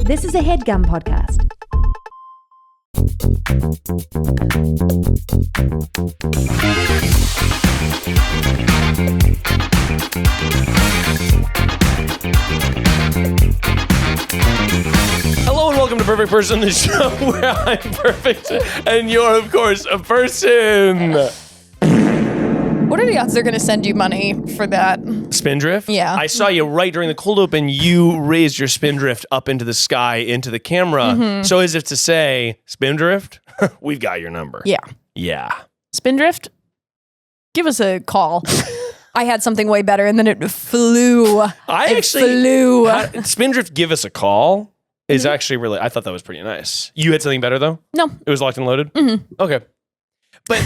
This is a Headgum podcast. Hello and welcome to Perfect Person, the show where I'm perfect and you're, of course, a person. What are the odds they're going to send you money for that? Spindrift? Yeah. I saw you right during the cold open. You raised your spindrift up into the sky, into the camera. So as if to say, Spindrift, we've got your number. Yeah. Yeah. Spindrift, give us a call. I had something way better and then it flew. Spindrift, give us a call is actually really, I thought that was pretty nice. You had something better though? No. It was locked and loaded? Okay. But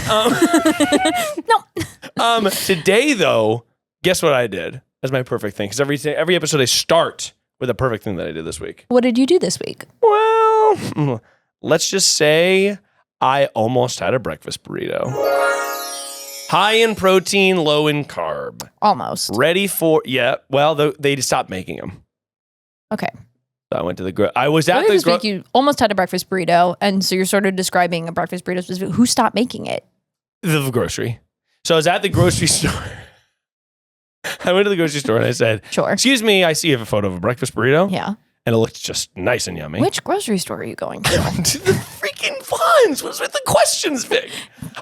No. Today though, guess what I did as my perfect thing? Because every episode I start with a perfect thing that I did this week. What did you do this week? Well, let's just say I almost had a breakfast burrito. High in protein, low in carb. Almost. Ready for, they stopped making them. Okay. So I went to the I was at Earlier this week, you almost had a breakfast burrito, and so you're sort of describing a breakfast burrito specifically. Who stopped making it? The grocery. So I was at the grocery store. I went to the grocery store and I said, Sure. "Excuse me, I see you have a photo of a breakfast burrito." Yeah. And it looked just nice and yummy. Which grocery store are you going to? To the freaking ones. What's with the questions, Vic?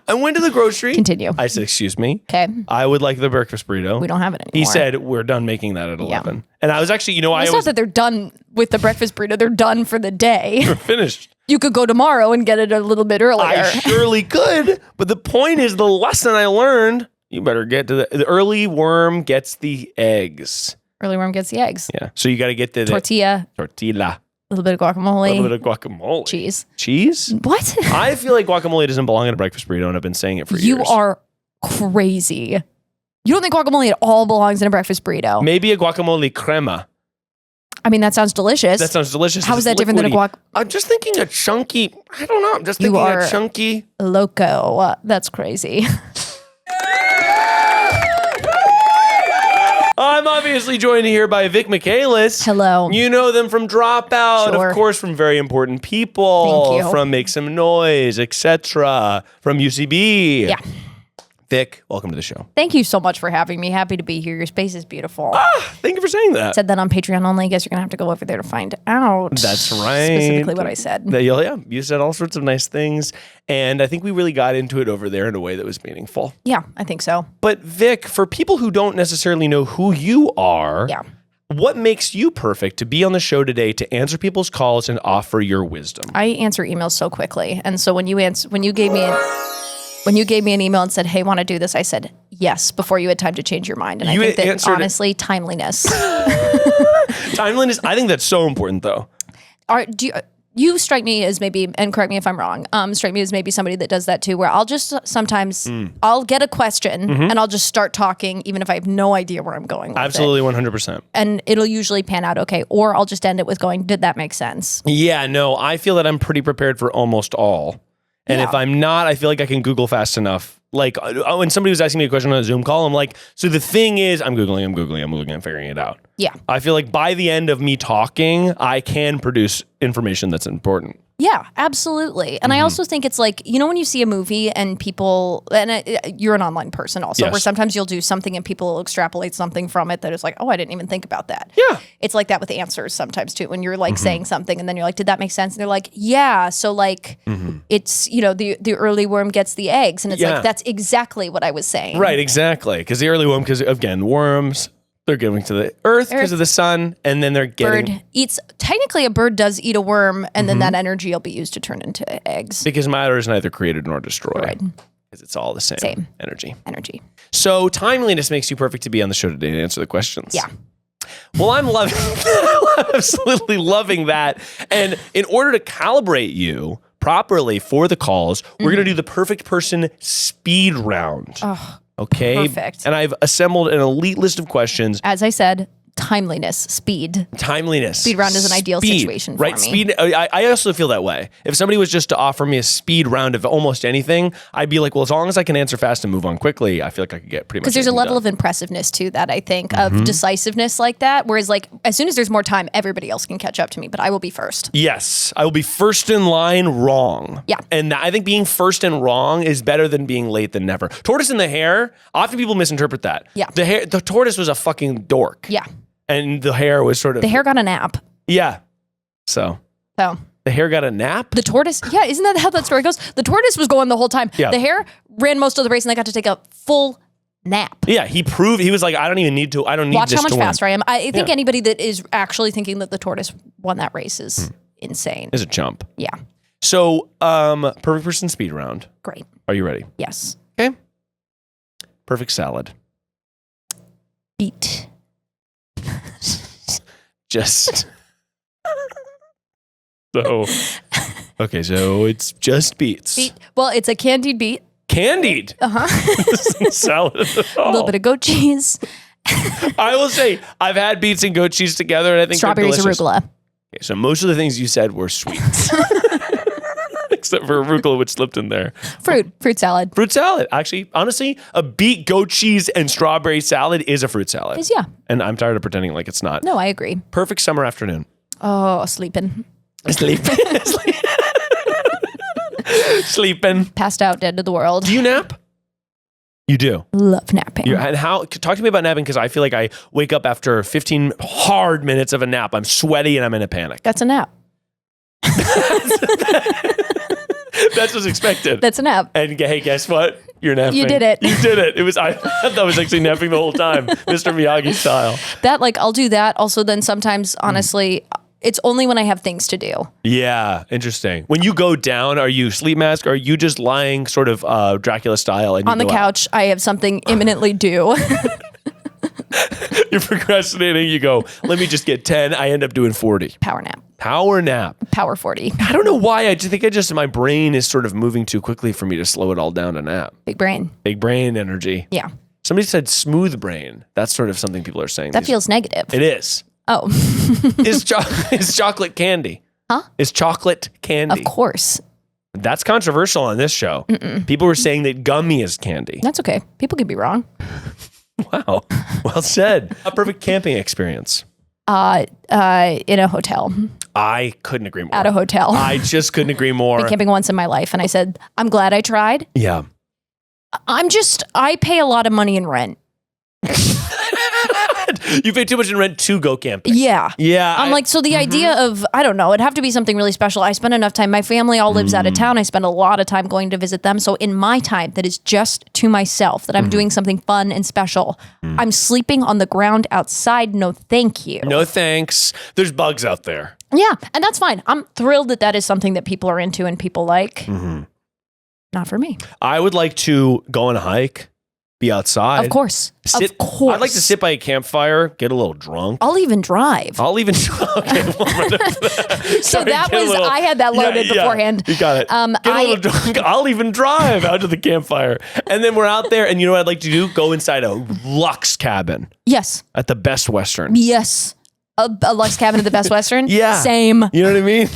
I went to the grocery. Continue. I said, "Excuse me. Okay. I would like the breakfast burrito." We don't have it anymore. He said, "We're done making that at 11." And I was actually, It's not that they're done with the breakfast burrito. They're done for the day. We're finished. You could go tomorrow and get it a little bit earlier. I surely could. But the point is, the lesson I learned, you better get to the early worm gets the eggs. Early worm gets the eggs. Yeah. So you got to get the Tortilla. Tortilla. A little bit of guacamole. A little bit of guacamole. Cheese. Cheese? What? I feel like guacamole doesn't belong in a breakfast burrito, and I've been saying it for years. You are crazy. You don't think guacamole at all belongs in a breakfast burrito? Maybe a guacamole crema. I mean, that sounds delicious. That sounds delicious. How is that different than a guac? I'm just thinking a chunky, I don't know. I'm just thinking a chunky. Loco. That's crazy. I'm obviously joined here by Vic Michaelis. Hello. You know them from Dropout, Sure. of course, from Very Important People, Thank you. from Make Some Noise, etc., from UCB. Yeah. Vic, welcome to the show. Thank you so much for having me. Happy to be here. Your space is beautiful. Thank you for saying that. Said that on Patreon only. I guess you're going to have to go over there to find out. That's right. Specifically what I said. Yeah, you said all sorts of nice things, and I think we really got into it over there in a way that was meaningful. Yeah, I think so. But Vic, for people who don't necessarily know who you are, Yeah. what makes you perfect to be on the show today to answer people's calls and offer your wisdom? I answer emails so quickly. And so when you gave me an email and said, "Hey, want to do this?" I said, "Yes," before you had time to change your mind. And I think that honestly, timeliness. Timeliness, I think that's so important though. You strike me as maybe, and correct me if I'm wrong, strike me as maybe somebody that does that too, where I'll just sometimes, I'll get a question and I'll just start talking even if I have no idea where I'm going with Absolutely, it. 100%. And it'll usually pan out okay. Or I'll just end it with going, did that make sense? Yeah, no, I feel that I'm pretty prepared for almost all. And if I'm not, I feel like I can Google fast enough. Like when somebody was asking me a question on a Zoom call, I'm like, so the thing is, I'm Googling, I'm figuring it out. Yeah. I feel like by the end of me talking, I can produce information that's important. Yeah, absolutely. And I also think it's like, when you see a movie and people, and you're an online person also, Yes. where sometimes you'll do something and people will extrapolate something from it that is like, oh, I didn't even think about that. Yeah. It's like that with answers sometimes too, when you're like saying something and then you're like, did that make sense? And they're like, yeah. So like, it's, the early worm gets the eggs. And it's like, that's exactly what I was saying. Right, exactly. Because the early worm, because again, worms, they're giving to the earth because of the sun, and then they're getting... Technically a bird does eat a worm, and then that energy will be used to turn into eggs. Because matter is neither created nor destroyed. Right. Because it's all the same energy. So timeliness makes you perfect to be on the show today to answer the questions. Yeah. Well, I'm loving I'm absolutely loving that. And in order to calibrate you properly for the calls, we're going to do the perfect person speed round. Oh, okay? perfect. And I've assembled an elite list of questions. As I said, timeliness, speed. Timeliness. Speed round is an ideal situation for right? me. Speed. I also feel that way. If somebody was just to offer me a speed round of almost anything, I'd be like, well, as long as I can answer fast and move on quickly, I feel like I could get pretty much. Because there's a level of impressiveness to that, I think, of decisiveness like that. Whereas, like, as soon as there's more time, everybody else can catch up to me, but I will be first. Yes, I will be first in line wrong. Yeah. And I think being first and wrong is better than being late than never. Tortoise and the hare, often people misinterpret that. Yeah. The tortoise was a fucking dork. Yeah. And the hare was sort of... The hare got a nap. Yeah. So the hare got a nap? The tortoise, yeah, isn't that how that story goes? The tortoise was going the whole time. Yeah. The hare ran most of the race and they got to take a full nap. Yeah, he was like, I don't even need to, I don't need Watch this how much to win. faster I am. I think anybody that is actually thinking that the tortoise won that race is insane. Is a chump. Yeah. So, perfect person speed round. Great. Are you ready? Yes. Okay. Perfect salad. Beet. Just so so it's just beets. Beet. Well, it's a candied beet. Candied. This isn't salad at all. A little bit of goat cheese. I will say I've had beets and goat cheese together, and I think Strawberries, they're delicious. arugula. Okay, so most of the things you said were sweet, except for arugula, which slipped in there. Fruit salad. Fruit salad. Actually, honestly, a beet, goat cheese, and strawberry salad is a fruit salad. Yeah. And I'm tired of pretending like it's not. No, I agree. Perfect summer afternoon. Oh, sleeping. Sleeping. Passed out, dead to the world. Do you nap? You do. Love napping. And talk to me about napping, because I feel like I wake up after 15 hard minutes of a nap. I'm sweaty and I'm in a panic. That's a nap. That's what's expected. That's a nap. And hey, guess what? You're napping. You did it. You did it. I thought I was actually napping the whole time, Mr. Miyagi style. That, like, I'll do that. Also, then sometimes, honestly, it's only when I have things to do. Yeah, interesting. When you go down, are you sleep mask? Or are you just lying sort of Dracula style? And on the couch, I have something imminently due. You're procrastinating. You go, let me just get 10. I end up doing 40. Power nap. Power nap. Power 40. I don't know why. I just think my brain is sort of moving too quickly for me to slow it all down to nap. Big brain. Big brain energy. Yeah. Somebody said smooth brain. That's sort of something people are saying. That feels negative. It is. Oh. Is chocolate candy? Huh? Is chocolate candy? Of course. That's controversial on this show. People were saying that gummy is candy. That's okay. People can be wrong. Wow. Well said. A perfect camping experience. In a hotel. I couldn't agree more. At a hotel. I just couldn't agree more. Been camping once in my life, and I said, I'm glad I tried. Yeah. I pay a lot of money in rent. You pay too much in rent to go camping. Yeah. Yeah. I'm like, so the idea of, I don't know, it'd have to be something really special. I spend enough time. My family all lives out of town. I spend a lot of time going to visit them. So in my time that is just to myself, that I'm doing something fun and special, I'm sleeping on the ground outside. No, thank you. No thanks. There's bugs out there. Yeah. And that's fine. I'm thrilled that is something that people are into and people like. Not for me. I would like to go on a hike. Be outside. Of course. Of course. I'd like to sit by a campfire, get a little drunk. I'll even drive. Okay, so that was, I had that loaded beforehand. You got it. Get a little drunk. I'll even drive out to the campfire. And then we're out there, and you know what I'd like to do? Go inside a Lux cabin. Yes. At the Best Western. Yes. A Lux cabin at the Best Western? Yeah. Same. You know what I mean?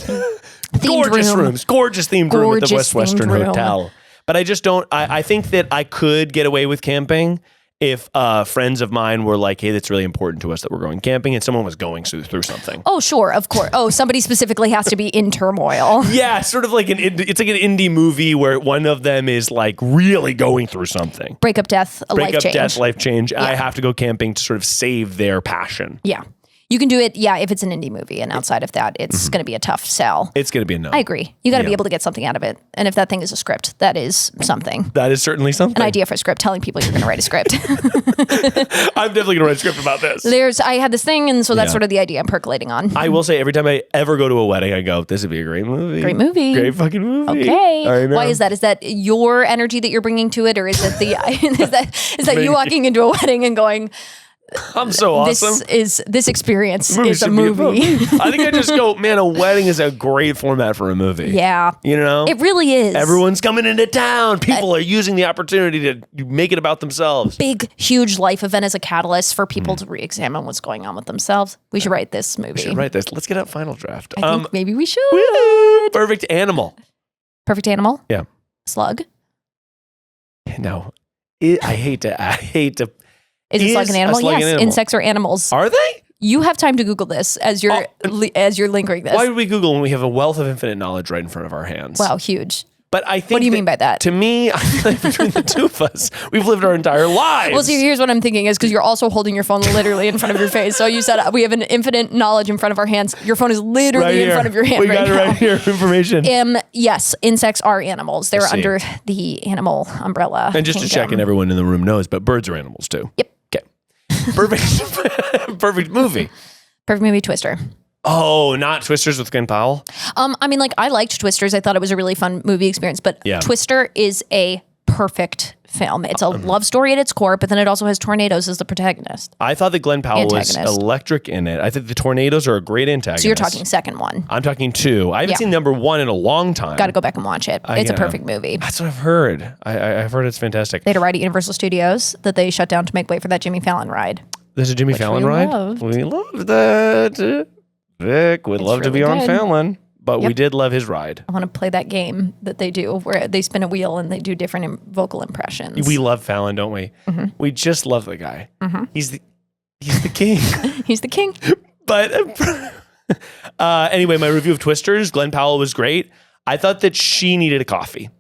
Gorgeous room. rooms. Gorgeous themed room at the West Western room. Hotel. But I just don't, I think that I could get away with camping if friends of mine were like, hey, that's really important to us that we're going camping, and someone was going through something. Oh, sure, of course. Oh, somebody specifically has to be in turmoil. Yeah, sort of like it's like an indie movie where one of them is like really going through something. Breakup, death, life change. Life change. Yeah. I have to go camping to sort of save their passion. Yeah. You can do it, if it's an indie movie, and outside of that, it's going to be a tough sell. It's going to be a no. I agree. You got to be able to get something out of it. And if that thing is a script, that is something. That is certainly something. An idea for a script, telling people you're going to write a script. I'm definitely going to write a script about this. I had this thing, and so that's sort of the idea I'm percolating on. I will say, every time I ever go to a wedding, I go, this would be a great movie. Great movie. Great fucking movie. Okay. Why is that? Is that your energy that you're bringing to it, or is it is that you walking into a wedding and going, I'm so awesome. This experience Movie is a should be movie. I think I just go, man, a wedding is a great format for a movie. Yeah. You know? It really is. Everyone's coming into town. People are using the opportunity to make it about themselves. Big, huge life event as a catalyst for people to re-examine what's going on with themselves. We should write this movie. We should write this. Let's get out Final Draft. I think maybe we should. Perfect Animal. Perfect Animal? Yeah. Slug? No. I hate to. Is a slug an animal? Slug Yes. an animal? Insects are animals. Are they? You have time to Google this as you're lingering this. Why would we Google when we have a wealth of infinite knowledge right in front of our hands? Wow, huge. But I think. What do you mean by that? To me, I feel like between the two of us, we've lived our entire lives. Well, see, here's what I'm thinking is because you're also holding your phone literally in front of your face. So you said we have an infinite knowledge in front of our hands. Your phone is literally in front of your hand we right got now. it right here. Information. Yes, insects are animals. They're under the animal umbrella. And just to check, and everyone in the room knows, but birds are animals too. Yep. Okay. Perfect. Perfect movie. Perfect movie, Twister. Oh, not Twisters with Glenn Powell? I mean, like, I liked Twisters. I thought it was a really fun movie experience, but Twister is a perfect film. It's a love story at its core, but then it also has tornadoes as the protagonist. I thought that Glenn Powell was electric in it. I think the tornadoes are a great antagonist. So you're talking second one. I'm talking two. I haven't seen number one in a long time. Got to go back and watch it. It's a perfect movie. That's what I've heard. I've heard it's fantastic. They had a ride at Universal Studios that they shut down to make way for that Jimmy Fallon ride. There's a Jimmy Fallon ride? We love that. Vic would love to be on Fallon, but we did love his ride. I want to play that game that they do where they spin a wheel and they do different vocal impressions. We love Fallon, don't we? Mm-hmm. We just love the guy. Mm-hmm. He's the king. He's the king. But anyway, my review of Twisters, Glenn Powell was great. I thought that she needed a coffee.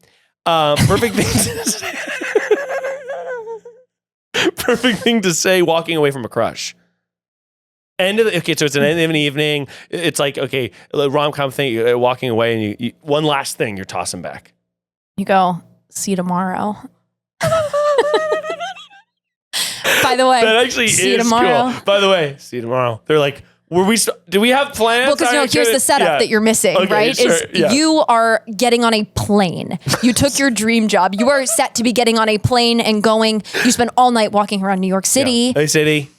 Perfect thing to say. Perfect thing to say walking away from a crush. So it's an end of an evening. It's like, okay, rom-com thing, walking away, and you one last thing, you're tossing back. You go, see you tomorrow. By the way, that actually see you is tomorrow. Cool. By the way, see you tomorrow. They're like, do we have plans? Well, because here's the setup that you're missing, right? Sure, you are getting on a plane. You took your dream job. You are set to be getting on a plane and going. You spend all night walking around New York City. Hey, city.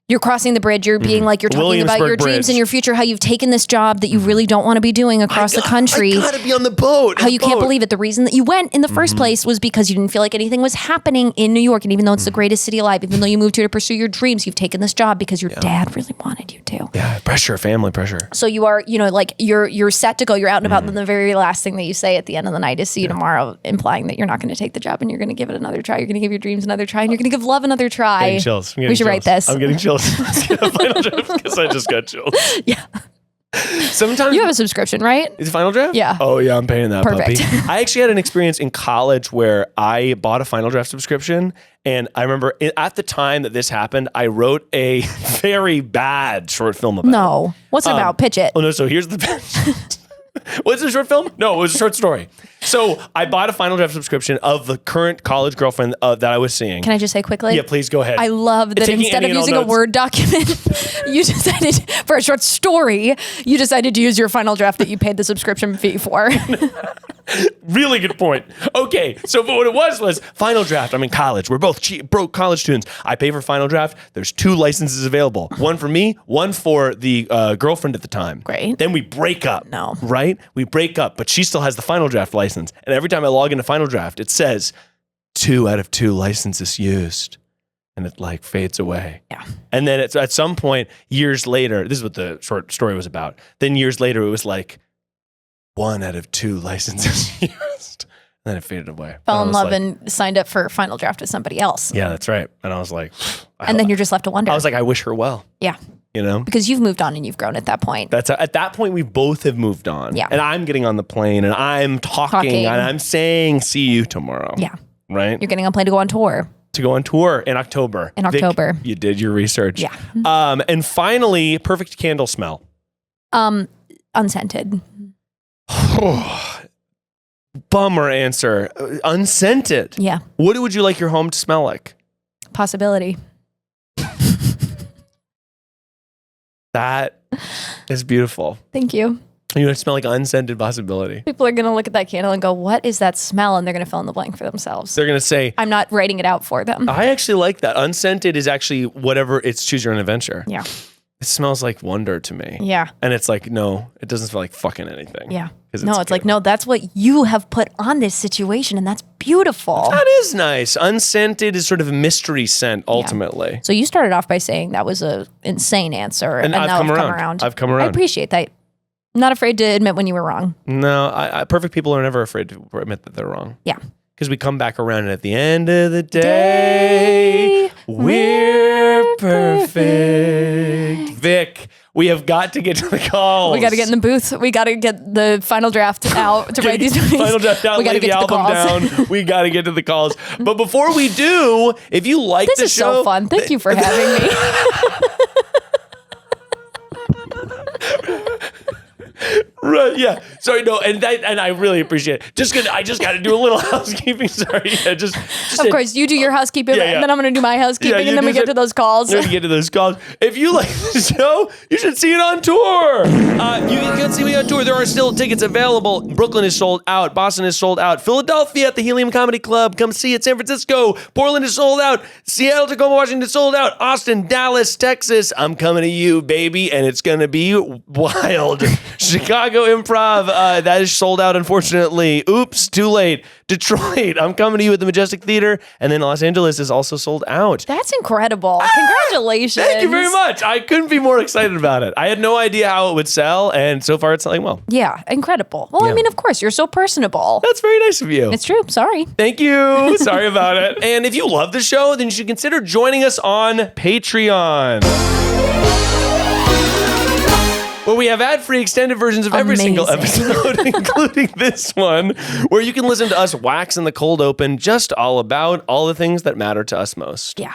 You're crossing the bridge. You're being like, you're talking about your dreams and your future, how you've taken this job that you really don't want to be doing across the country. I gotta be on the boat. How you can't believe it. The reason that you went in the first place was because you didn't feel like anything was happening in New York. And even though it's the greatest city alive, even though you moved here to pursue your dreams, you've taken this job because your dad really wanted you to. Yeah, pressure, family pressure. So you are, like you're set to go. You're out and about. And then the very last thing that you say at the end of the night is see you tomorrow, implying that you're not going to take the job and you're going to give it another try. You're going to give your dreams another try and you're going to give love another try. Getting chills. We should write this. I'm getting chills. Final Draft because I just got chills. Yeah. Sometimes you have a subscription, right? Is it Final Draft? Yeah. Oh yeah, I'm paying that. Perfect. Puppy. I actually had an experience in college where I bought a Final Draft subscription, and I remember at the time that this happened, I wrote a very bad short film about it. No. What's it about? Pitch it. Oh no, so here's the pitch. What's a short film? No, it was a short story. So I bought a Final Draft subscription of the current college girlfriend that I was seeing. Can I just say quickly? Yeah, please go ahead. I love that instead of using a Word document, you decided for a short story, you decided to use your Final Draft that you paid the subscription fee for. Really good point. Okay, so but what it was Final Draft. I'm in college. We're both broke college students. I pay for Final Draft. There's 2 licenses available. One for me, one for the girlfriend at the time. Great. Then we break up. No. Right? We break up, but she still has the Final Draft license. And every time I log into Final Draft, it says 2 out of 2 licenses used. And it like fades away. Yeah. And then it's at some point, years later, this is what the short story was about. Then years later, it was like 1 out of 2 licenses used. And then it faded away. Fell in love and signed up for Final Draft with somebody else. Yeah, that's right. And I was like, and then you're just left to wonder. I was like, I wish her well. Yeah. You know? Because you've moved on and you've grown at that point. At that point, we both have moved on. Yeah. And I'm getting on the plane and I'm talking. And I'm saying, see you tomorrow. Yeah. Right? You're getting on a plane to go on tour. To go on tour in October. Vic, you did your research. Yeah. And finally, perfect candle smell. Unscented. Bummer answer. Unscented. Yeah. What would you like your home to smell like? Possibility. That is beautiful. Thank you. You would smell like unscented possibility. People are going to look at that candle and go, what is that smell? And they're going to fill in the blank for themselves. They're going to say, I'm not writing it out for them. I actually like that. Unscented is actually whatever, it's choose your own adventure. Yeah. It smells like wonder to me. Yeah. And it's like, no, it doesn't smell like fucking anything. Yeah. It's No, it's like, no, that's what you have put on this situation, and that's beautiful. That is nice. Unscented is sort of a mystery scent, ultimately. So you started off by saying that was an insane answer. And I've now come I've around. I've come around. I appreciate that. Not afraid to admit when you were wrong. No, perfect people are never afraid to admit that they're wrong. Yeah. Because we come back around, and at the end of the day, we're perfect. Vic, we have got to get to the calls. We got to get in the booth. We got to get the final draft out to write these movies. Final draft out, we got to lay get the to the album calls. down. We got to get to the calls. But before we do, if you like This the is show, so fun. Thank you for having me. Right, yeah. Sorry, no, and I really appreciate it. I just got to do a little housekeeping. Sorry, yeah, just Of course, you do your housekeeping, Yeah. and then I'm going to do my housekeeping, and then we get to those calls. Then we get to those calls. If you like the show, you should see it on tour. You can see me on tour. There are still tickets available. Brooklyn is sold out. Boston is sold out. Philadelphia at the Helium Comedy Club. Come see it. San Francisco. Portland is sold out. Seattle, Tacoma, Washington is sold out. Austin, Dallas, Texas. I'm coming to you, baby, and it's going to be wild. Chicago Improv, that is sold out, unfortunately. Oops, too late. Detroit, I'm coming to you at the Majestic Theater. And then Los Angeles is also sold out. That's incredible. Congratulations. Thank you very much. I couldn't be more excited about it. I had no idea how it would sell, and so far it's selling well. Yeah, incredible. Well, I mean, of course, you're so personable. That's very nice of you. It's true. Sorry. Thank you. Sorry about it. And if you love the show, then you should consider joining us on Patreon, where we have ad-free extended versions of every single episode, including this one, where you can listen to us wax in the cold open, just all about all the things that matter to us most. Yeah.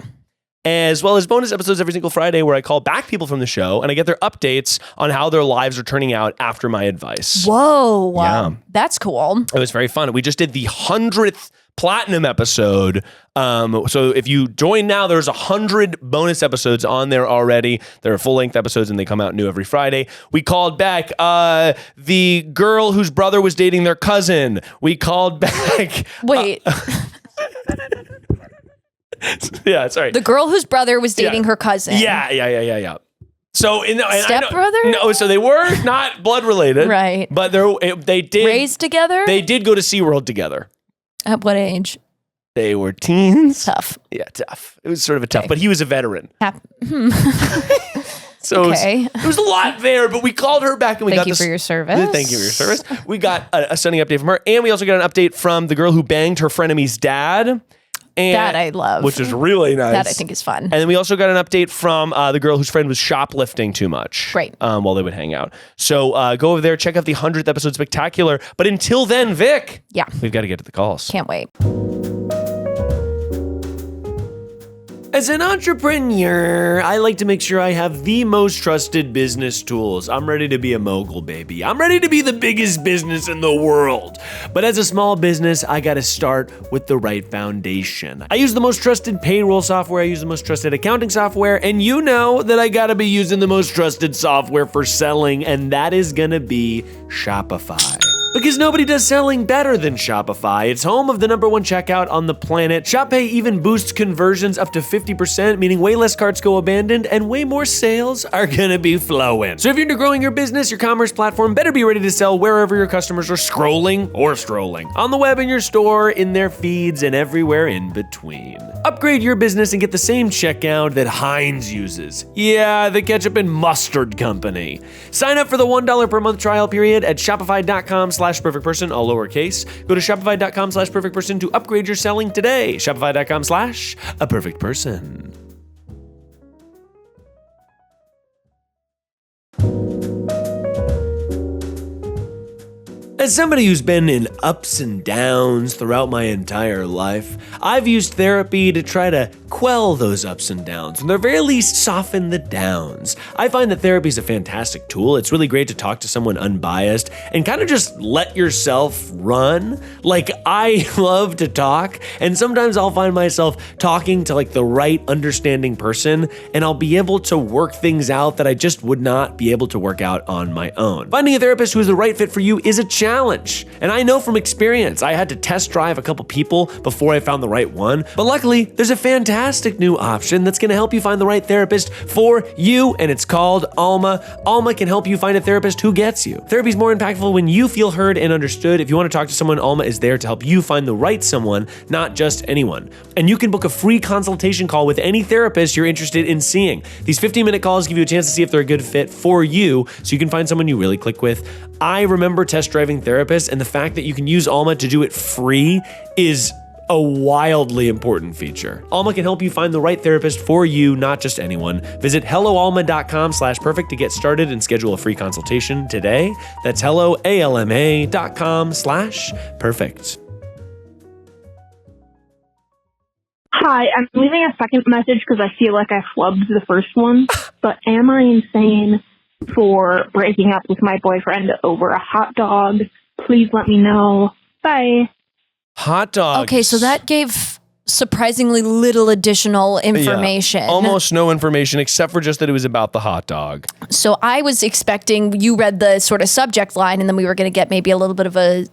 As well as bonus episodes every single Friday where I call back people from the show and I get their updates on how their lives are turning out after my advice. Whoa. Yeah. That's cool. It was very fun. We just did the 100th platinum episode. So if you join now, there's 100 bonus episodes on there already. They're full-length episodes and they come out new every Friday. We called back the girl whose brother was dating their cousin. We called back... Wait. Yeah, sorry. The girl whose brother was dating her cousin. Yeah. So stepbrother? No, so they were not blood related, Right. But they did Raised together? They did go to SeaWorld together. At what age? They were teens. Tough. Yeah, tough. It was sort of a tough, but he was a veteran. So Okay. it was a lot there, but we called her back and we got Thank you for your service. Thank you for your service. We got a stunning update from her, and we also got an update from the girl who banged her frenemy's dad. And, That I love. Which is really nice. That I think is fun. And then we also got an update from the girl whose friend was shoplifting too much. Great. While they would hang out. So go over there, check out the 100th episode spectacular. But until then, Vic. Yeah. We've got to get to the calls. Can't wait. As an entrepreneur, I like to make sure I have the most trusted business tools. I'm ready to be a mogul, baby. I'm ready to be the biggest business in the world. But as a small business, I gotta start with the right foundation. I use the most trusted payroll software, I use the most trusted accounting software, and you know that I gotta be using the most trusted software for selling, and that is gonna be Shopify. Because nobody does selling better than Shopify. It's home of the #1 checkout on the planet. ShopPay even boosts conversions up to 50%, meaning way less carts go abandoned and way more sales are gonna be flowing. So if you're into growing your business, your commerce platform better be ready to sell wherever your customers are scrolling or strolling. On the web, in your store, in their feeds, and everywhere in between. Upgrade your business and get the same checkout that Heinz uses. Yeah, the ketchup and mustard company. Sign up for the $1 per month trial period at shopify.com/perfectperson, all lowercase. Go to shopify.com/perfectperson to upgrade your selling today. Shopify.com/a-perfect-person. As somebody who's been in ups and downs throughout my entire life, I've used therapy to try to quell those ups and downs, and at the very least soften the downs. I find that therapy is a fantastic tool. It's really great to talk to someone unbiased and kind of just let yourself run. Like, I love to talk, and sometimes I'll find myself talking to like the right understanding person, and I'll be able to work things out that I just would not be able to work out on my own. Finding a therapist who is the right fit for you is a challenge. And I know from experience, I had to test drive a couple people before I found the right one. But luckily, there's a fantastic new option that's gonna help you find the right therapist for you, and it's called Alma. Alma can help you find a therapist who gets you. Therapy is more impactful when you feel heard and understood. If you wanna talk to someone, Alma is there to help you find the right someone, not just anyone. And you can book a free consultation call with any therapist you're interested in seeing. These 15-minute calls give you a chance to see if they're a good fit for you, so you can find someone you really click with. I remember test driving therapists, and the fact that you can use Alma to do it free is a wildly important feature. Alma can help you find the right therapist for you, not just anyone. Visit helloalma.com/perfect to get started and schedule a free consultation today. That's helloalma.com/perfect. Hi, I'm leaving a second message because I feel like I flubbed the first one, but am I insane for breaking up with my boyfriend over a hot dog? Please let me know. Bye. Hot dogs. Okay, so that gave surprisingly little additional information. Yeah, almost no information except for just that it was about the hot dog. So I was expecting you read the sort of subject line, and then we were going to get maybe a little bit of a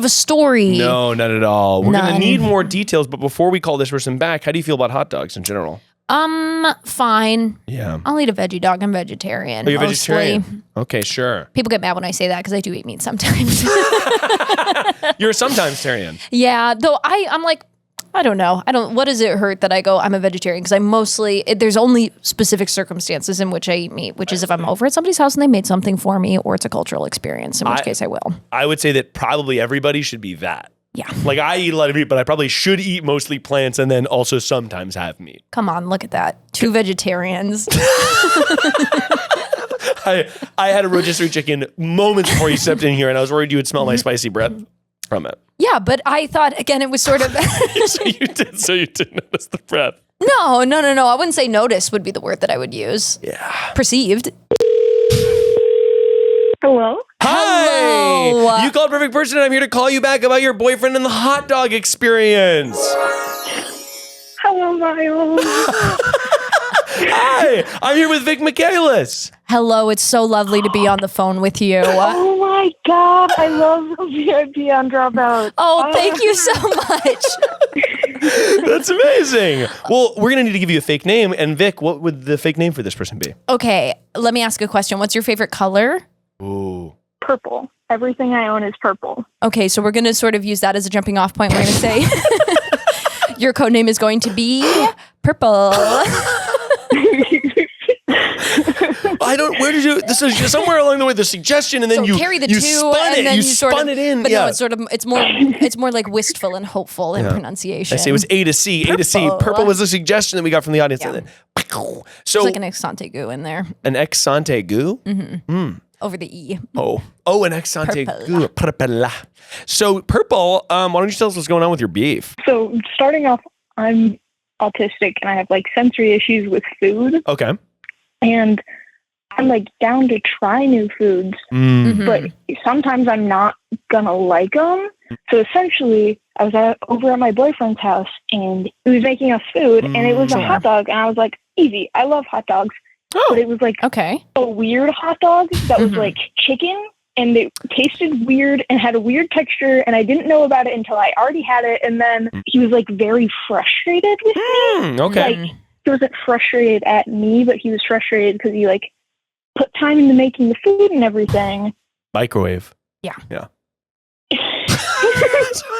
story. No, not at all. We're going to None. need more details, but before we call this person back, how do you feel about hot dogs in general? Fine. Yeah. I'll eat a veggie dog. I'm vegetarian. Are you mostly. vegetarian? Okay, sure. People get mad when I say that because I do eat meat sometimes. You're a sometimes-tarian. Yeah, though I'm like, I don't know. What does it hurt that I go, I'm a vegetarian? Because there's only specific circumstances in which I eat meat, which is if I'm over at somebody's house and they made something for me, or it's a cultural experience, in which case I will. I would say that probably everybody should be that. Yeah. Like, I eat a lot of meat, but I probably should eat mostly plants and then also sometimes have meat. Come on, look at that. 2 vegetarians. I had a rotisserie chicken moments before you stepped in here, and I was worried you would smell my spicy breath from it. Yeah, but I thought, again, it was sort of... So you did notice the breath. No. I wouldn't say notice would be the word that I would use. Yeah. Perceived. Hello? Hi! Hello. You called Perfect Person, and I'm here to call you back about your boyfriend and the hot dog experience. Hello, Miles. Hi! I'm here with Vic Michaelis. Hello, it's so lovely to be on the phone with you. Oh my God, I love the VIP on Dropout. Oh, thank you so much. That's amazing. Well, we're going to need to give you a fake name. And Vic, what would the fake name for this person be? Okay, let me ask a question. What's your favorite color? Ooh. Purple. Everything I own is purple. Okay, so we're going to sort of use that as a jumping off point. We're going to say your code name is going to be Purple. Where did you, this is somewhere along the way, the suggestion, and then So you carry the you 2 spun and it. then You sort spun of, it in. But Yeah. no, it's more like wistful and hopeful in pronunciation. I say it was A to C. A to C. Purple. Purple was a suggestion that we got from the audience. Yeah. And then, so It's like an ex-ante goo in there an ex ante goo? over the E. Oh, an ex ante Purple. goo. Purple. So, Purple, why don't you tell us what's going on with your beef? So, starting off, I'm autistic and I have like sensory issues with food. Okay. And I'm like down to try new foods, but sometimes I'm not gonna like them. So essentially, I was over at my boyfriend's house and he was making us food, and it was a hot dog, and I was like, easy, I love hot dogs. But it was like a weird hot dog that was like chicken, and it tasted weird and had a weird texture, and I didn't know about it until I already had it, and then he was like very frustrated with me. Okay. Like, he wasn't frustrated at me, but he was frustrated because he like put time into making the food and everything. Microwave. Yeah.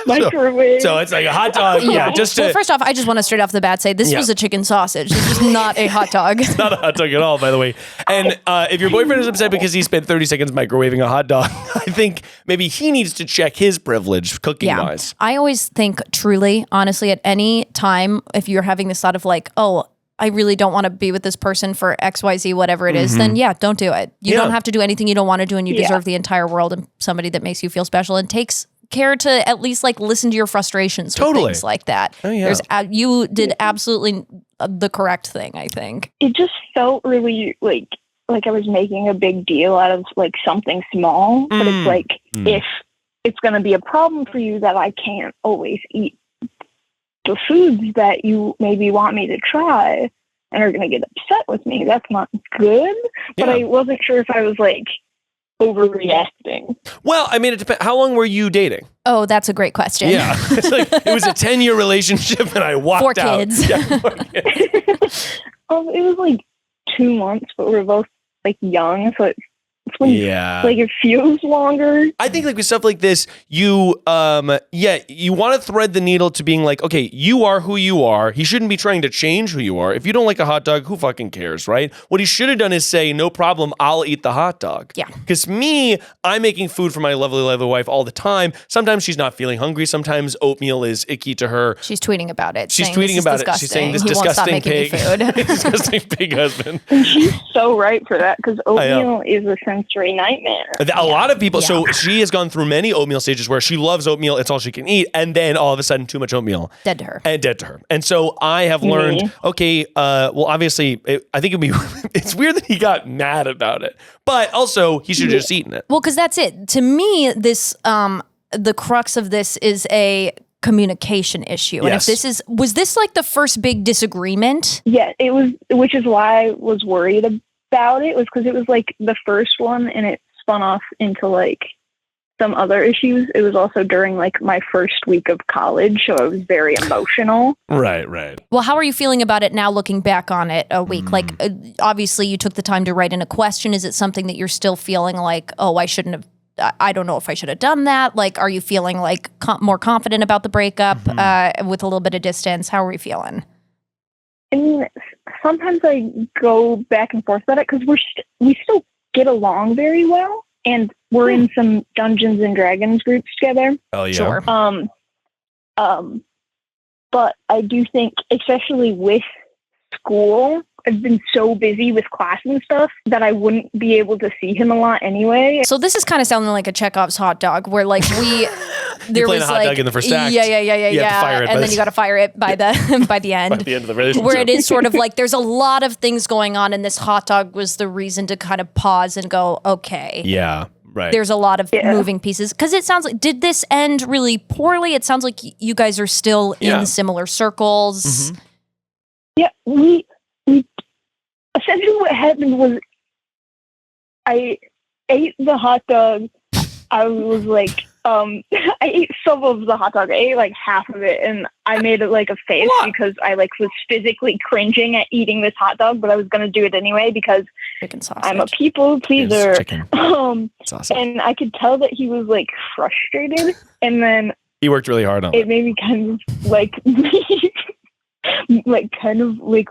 Microwave. So it's like a hot dog. Yeah. Well, first off, I just want to straight off the bat say this was a chicken sausage. This was not a hot dog. It's not a hot dog at all, by the way. And if your boyfriend is upset because he spent 30 seconds microwaving a hot dog, I think maybe he needs to check his privilege cooking-wise. I always think truly, honestly, at any time, if you're having this thought of like, oh, I really don't want to be with this person for XYZ, whatever it is, then yeah, don't do it. You don't have to do anything you don't want to do, and you deserve the entire world and somebody that makes you feel special and takes care to at least like listen to your frustrations with things like that. Oh, yeah. You did absolutely the correct thing, I think. It just felt really like I was making a big deal out of like something small, but it's like if it's going to be a problem for you that I can't always eat the foods that you maybe want me to try and are going to get upset with me, that's not good. But I wasn't sure if I was like overreacting. Well, I mean, it depends. How long were you dating? Oh, that's a great question. Yeah. It's like, it was a 10-year relationship and I walked out. 4 kids. Yeah, 4 kids. It was like 2 months, but we were both like young, so it's when like it feels longer. I think like with stuff like this, you want to thread the needle to being like, okay, you are who you are. He shouldn't be trying to change who you are. If you don't like a hot dog, who fucking cares, right? What he should have done is say, no problem, I'll eat the hot dog. Yeah. Because I'm making food for my lovely, lovely wife all the time. Sometimes she's not feeling hungry. Sometimes oatmeal is icky to her. She's tweeting about it. She's tweeting about it. She's saying this disgusting pig. Disgusting pig husband. And she's so right for that, because oatmeal is a sensory nightmare. A lot of people, so she has gone through many oatmeal stages where she loves oatmeal, it's all she can eat, and then all of a sudden too much oatmeal. Dead to her. And so I have learned, okay, well, obviously, I think it's weird that he got mad about it, but also he should have just eaten it. Well, because that's it. To me, this, the crux of this is a communication issue. And if was this like the first big disagreement? Yeah, it was, which is why I was worried about it, was because it was like the first one and it spun off into like some other issues. It was also during like my first week of college, so I was very emotional. Right. Well, how are you feeling about it now, looking back on it a week? Like, obviously you took the time to write in a question. Is it something that you're still feeling like, oh, I don't know if I should have done that? Like, are you feeling like more confident about the breakup with a little bit of distance? How are we feeling? I mean, sometimes I go back and forth about it because we still get along very well, and we're in some Dungeons and Dragons groups together. Oh yeah. Sure. But I do think, especially with school, I've been so busy with class and stuff that I wouldn't be able to see him a lot anyway. So this is kind of sounding like a Chekhov's hot dog, where like there was a hot like dog in the first act. Yeah. You have to fire it and then you got to fire it by the end. By the end of the relationship. Where it is sort of like there's a lot of things going on, and this hot dog was the reason to kind of pause and go, okay. Yeah. Right. There's a lot of moving pieces. Because it sounds like, did this end really poorly? It sounds like you guys are still in similar circles. Yeah, we essentially what happened was I ate the hot dog. I was like, I ate some of the hot dog. I ate like half of it, and I made it like a face because I like was physically cringing at eating this hot dog, but I was gonna do it anyway because I'm a people pleaser. Awesome. And I could tell that he was like frustrated, and then he worked really hard on it. It made me kind of like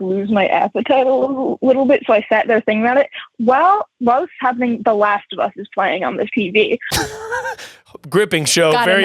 lose my appetite a little bit. So I sat there thinking about it while it's happening. The Last of Us is playing on the TV. Gripping show, very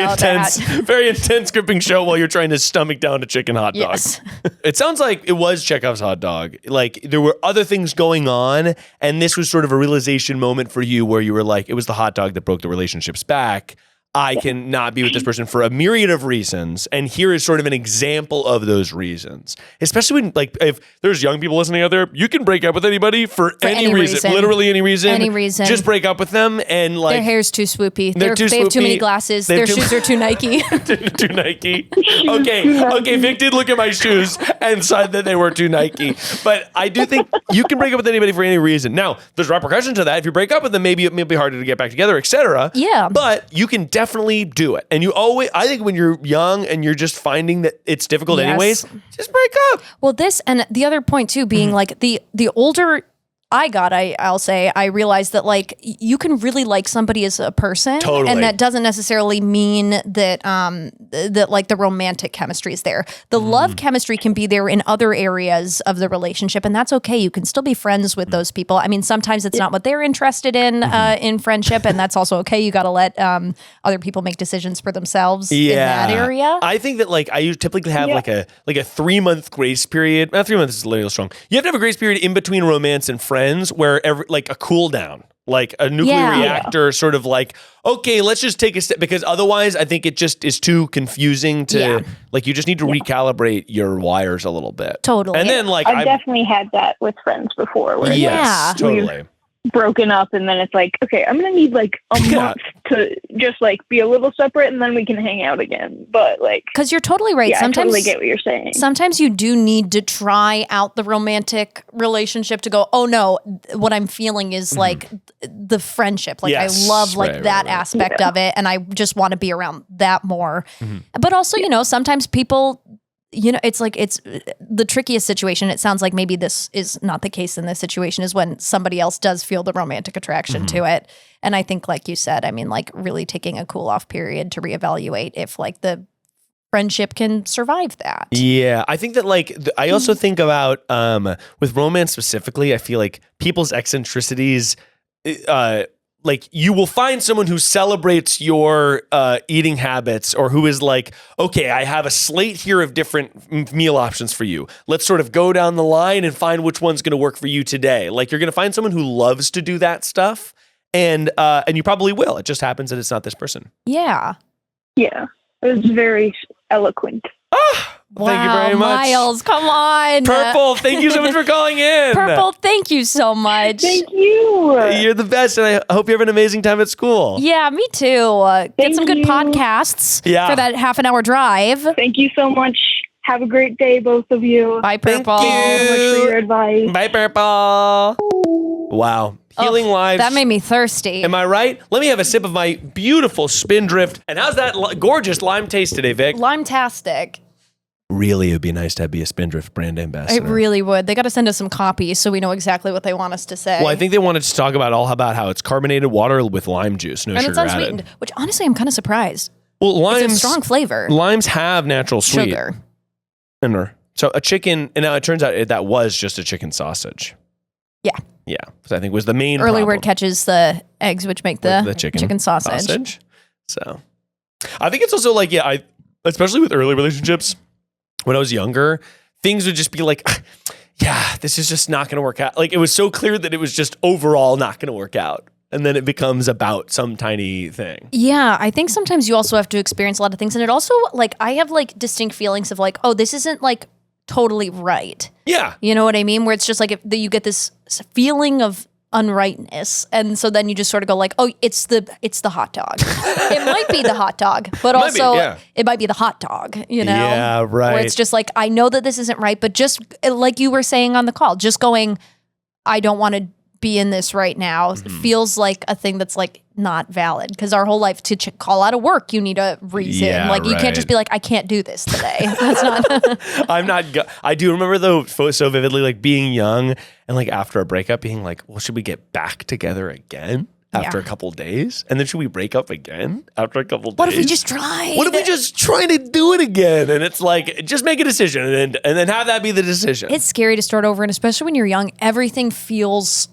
intense gripping show while you're trying to stomach down a chicken hot dog. Yes. It sounds like it was Chekhov's hot dog. Like there were other things going on, and this was sort of a realization moment for you where you were like, it was the hot dog that broke the relationship's back. I can not be with this person for a myriad of reasons. And here is sort of an example of those reasons. Especially when, like, if there's young people listening out there, you can break up with anybody for any reason. Literally any reason. Any reason. Just break up with them and, like... Their hair's too swoopy. They have too many glasses. Their shoes are too Nike. Too Nike. Okay, Vic did look at my shoes and said that they were too Nike. But I do think you can break up with anybody for any reason. Now, there's repercussions to that. If you break up with them, maybe it may be harder to get back together, etc. Yeah. But you can definitely do it. And I think when you're young and you're just finding that it's difficult anyways, just break up. Well, this and the other point too being like the older I'll say, I realized that like you can really like somebody as a person, Totally. and that doesn't necessarily mean that that like the romantic chemistry is there. The love chemistry can be there in other areas of the relationship, and that's okay. You can still be friends with those people. I mean, sometimes it's not what they're interested in friendship, and that's also okay. You got to let other people make decisions for themselves in that area. I think that like I typically have like a 3-month grace period. 3 months is a little strong. You have to have a grace period in between romance and friends, where like a cool down, like a nuclear reactor, sort of like, okay, let's just take a step, because otherwise I think it just is too confusing to like, you just need to recalibrate your wires a little bit. Totally. And then like I've definitely had that with friends before. Where totally. Broken up, and then it's like, okay, I'm gonna need like a month to just like be a little separate, and then we can hang out again. But like, because you're totally right. Sometimes I totally get what you're saying. Sometimes you do need to try out the romantic relationship to go, oh no, what I'm feeling is like the friendship. Like I love like that aspect of it, and I just want to be around that more. But also, you know, sometimes people, you know, it's like, it's the trickiest situation. It sounds like maybe this is not the case in this situation, is when somebody else does feel the romantic attraction to it. And I think, like you said, I mean, like really taking a cool off period to reevaluate if like the friendship can survive that. Yeah. I think that like, I also think about, with romance specifically, I feel like people's eccentricities, like you will find someone who celebrates your eating habits, or who is like, okay, I have a slate here of different meal options for you. Let's sort of go down the line and find which one's going to work for you today. Like you're going to find someone who loves to do that stuff, and you probably will. It just happens that it's not this person. Yeah. Yeah. It was very eloquent. Thank you very much. Miles, come on. Purple, thank you so much for calling in. Purple, thank you so much. Thank you. You're the best, and I hope you have an amazing time at school. Yeah, me too. Get some good podcasts for that half an hour drive. Thank you so much. Have a great day, both of you. Bye, Purple. Thank you so much for your advice. Bye, Purple. Wow. Healing lives. That made me thirsty. Am I right? Let me have a sip of my beautiful Spindrift. And how's that gorgeous lime taste today, Vic? Lime-tastic. Really, it would be nice to be a Spindrift brand ambassador. It really would. They got to send us some copies so we know exactly what they want us to say. Well, I think they wanted to talk about how it's carbonated water with lime juice, no and sugar it's unsweetened, added. which honestly I'm kind of surprised. Well, limes, it's a strong flavor. Limes have natural sweet. Sugar. So a chicken, and now it turns out that was just a chicken sausage. Yeah. Yeah, so I think was the main Early problem. word catches the eggs, which make the chicken sausage. So I think it's also like, especially with early relationships, when I was younger, things would just be like, yeah, this is just not going to work out. Like it was so clear that it was just overall not going to work out. And then it becomes about some tiny thing. Yeah, I think sometimes you also have to experience a lot of things. And it also, like, I have like distinct feelings of like, oh, this isn't like totally right. Yeah. You know what I mean? Where it's just like you get this feeling of unrightness, and so then you just sort of go like, oh, it's the hot dog. It might be the hot dog, but also it might be the hot dog, you know? Yeah, right. Where it's just like, I know that this isn't right, but just like you were saying on the call, just going, I don't want to be in this right now, feels like a thing that's like not valid, because our whole life to call out of work, you need a reason. You can't just be like, I can't do this today. That's not. I do remember though so vividly, like being young and like after a breakup being like, well, should we get back together again after a couple days? And then should we break up again after a couple days? What if we just tried? What if we just try to do it again? And it's like, just make a decision and then have that be the decision. It's scary to start over. And especially when you're young, everything feels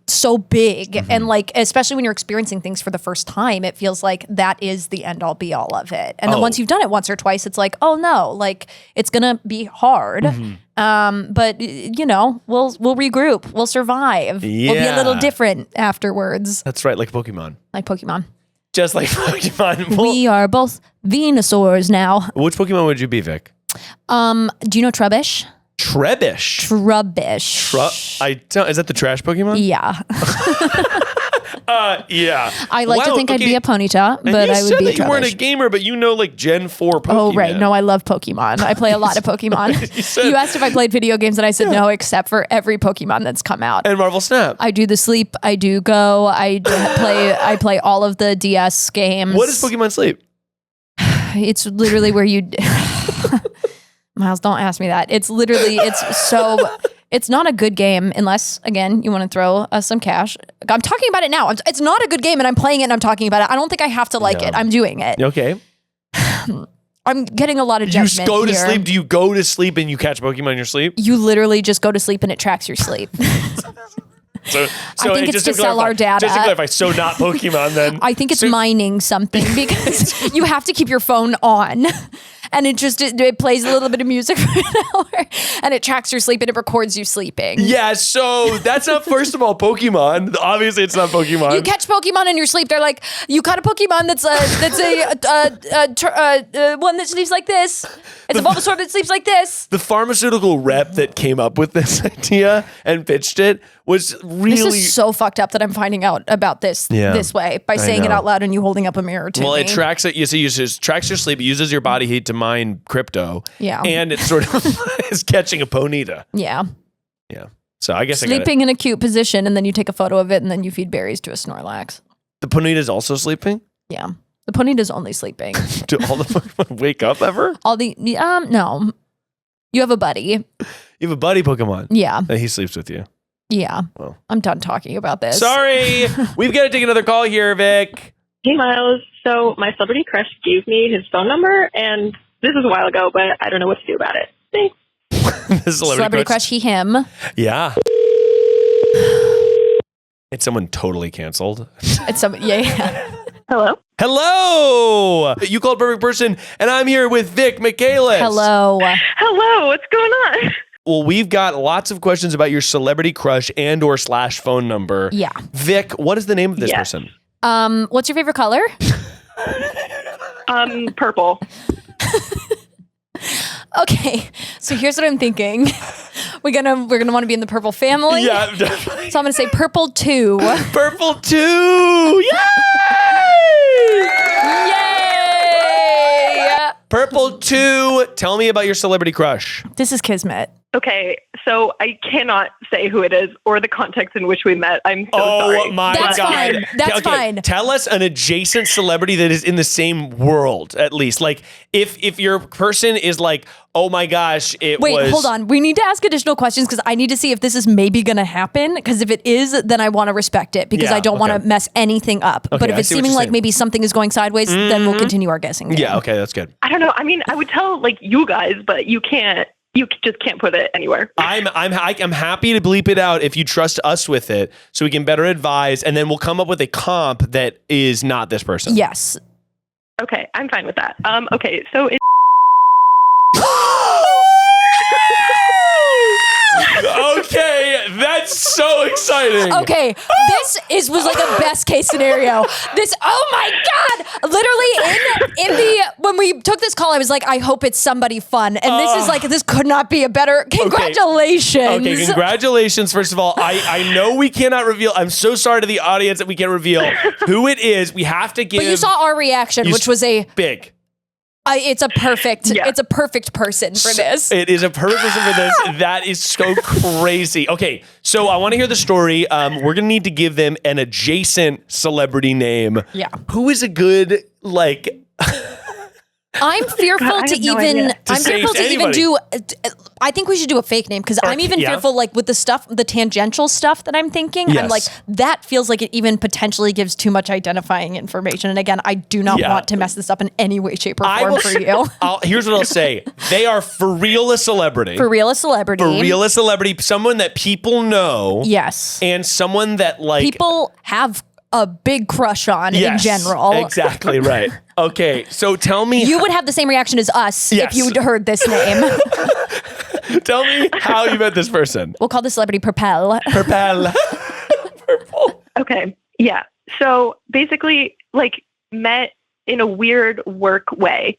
so big. And like, especially when you're experiencing things for the first time, it feels like that is the end all be all of it. And then once you've done it once or twice, it's like, oh no, like it's going to be hard. But you know, we'll regroup, we'll survive. We'll be a little different afterwards. That's right. Like Pokemon. Just like Pokemon. We are both Venusaurs now. Which Pokemon would you be, Vic? Do you know Trubbish? Trubbish. Is that the trash Pokemon? Yeah. Yeah. I like to think I'd be a Ponyta, but I would be a Trubbish. You weren't a gamer, but you know like Gen 4 Pokemon. Oh, right. No, I love Pokemon. I play a lot of Pokemon. You asked if I played video games, and I said no, except for every Pokemon that's come out. And Marvel Snap. I do the Sleep. I do Go. I play all of the DS games. What is Pokemon Sleep? It's literally where you... Miles, don't ask me that. It's literally, It's not a good game unless, again, you want to throw us some cash. I'm talking about it now. It's not a good game and I'm playing it and I'm talking about it. I don't think I have to like it. I'm doing it. Okay. I'm getting a lot of You judgment go to here. sleep. Do you go to sleep and you catch Pokemon in your sleep? You literally just go to sleep and it tracks your sleep. So I think it's to sell our data. Just to clarify, so not Pokemon then. I think it's mining something because you have to keep your phone on. And it plays a little bit of music for an hour and it tracks your sleep and it records you sleeping. Yeah, so that's not, first of all, Pokemon. Obviously, it's not Pokemon. You catch Pokemon in your sleep. They're like, you caught a Pokemon that's one that sleeps like this. It's a Bulbasaur that sleeps like this. The pharmaceutical rep that came up with this idea and pitched it was really... This is so fucked up that I'm finding out about this this way by saying it out loud and you holding up a mirror to me. Well, it tracks it. You see, it tracks your sleep. It uses your body heat to mine crypto. Yeah. And it sort of is catching a Ponyta. Yeah. Yeah. So I guess sleeping in a cute position and then you take a photo of it and then you feed berries to a Snorlax. The Ponyta's also sleeping? Yeah. The Ponyta's only sleeping. Do all the Pokemon wake up ever? No. You have a buddy. You have a buddy Pokemon? Yeah. And he sleeps with you? Yeah. Well. I'm done talking about this. Sorry. We've got to take another call here, Vic. Hey, Miles. So my celebrity crush gave me his phone number, and this was a while ago, but I don't know what to do about it. Thanks. Celebrity crush, he, him. Yeah. It's someone totally canceled. It's someone, yeah. Hello? Hello! You called perfect person, and I'm here with Vic Michaelis. Hello. Hello, what's going on? Well, we've got lots of questions about your celebrity crush and or / phone number. Yeah. Vic, what is the name of this person? What's your favorite color? Purple. Okay, so here's what I'm thinking. We're gonna want to be in the purple family. Yeah, definitely. So I'm gonna say purple 2. Purple 2! Yay! Yay! Purple 2, tell me about your celebrity crush. This is Kismet. Okay, so I cannot say who it is or the context in which we met. I'm so sorry. Oh my That's God. fine. That's fine. Tell us an adjacent celebrity that is in the same world, at least. Like, if your person is like, oh my gosh, Wait, hold on. We need to ask additional questions because I need to see if this is maybe going to happen. Because if it is, then I want to respect it because I don't want to mess anything up. But if it's seeming like maybe something is going sideways, then we'll continue our guessing game. Yeah, okay, that's good. I don't know. I mean, I would tell like you guys, but you can't. You just can't put it anywhere. I'm happy to bleep it out if you trust us with it, so we can better advise, and then we'll come up with a comp that is not this person. Yes. Okay, I'm fine with that. Okay, so it's Okay, that's so exciting. Okay, this was like a best case scenario. Oh my God! Literally when we took this call, I was like, I hope it's somebody fun. And this could not be a better, congratulations. Okay, congratulations. First of all, I know we cannot reveal, I'm so sorry to the audience that we can't reveal who it is. We have to give. But you saw our reaction, which was big. It's a perfect person for this. It is a perfect person for this. That is so crazy. Okay, so I want to hear the story. We're going to need to give them an adjacent celebrity name. Yeah. Who is a good, I'm fearful to even do. I think we should do a fake name because I'm even fearful, like with the tangential stuff that I'm thinking. Yes. I'm like, that feels like it even potentially gives too much identifying information. And again, I do not want to mess this up in any way, shape, or form for you. Here's what I'll say: they are for real a celebrity. For real a celebrity. For real a celebrity. Someone that people know. Yes. And someone that people have a big crush on in general. Exactly right. Okay, so tell me. You would have the same reaction as us if you heard this name. Tell me how you met this person. We'll call the celebrity Purple. Purple. Purple. Okay. Yeah. So basically, met in a weird work way,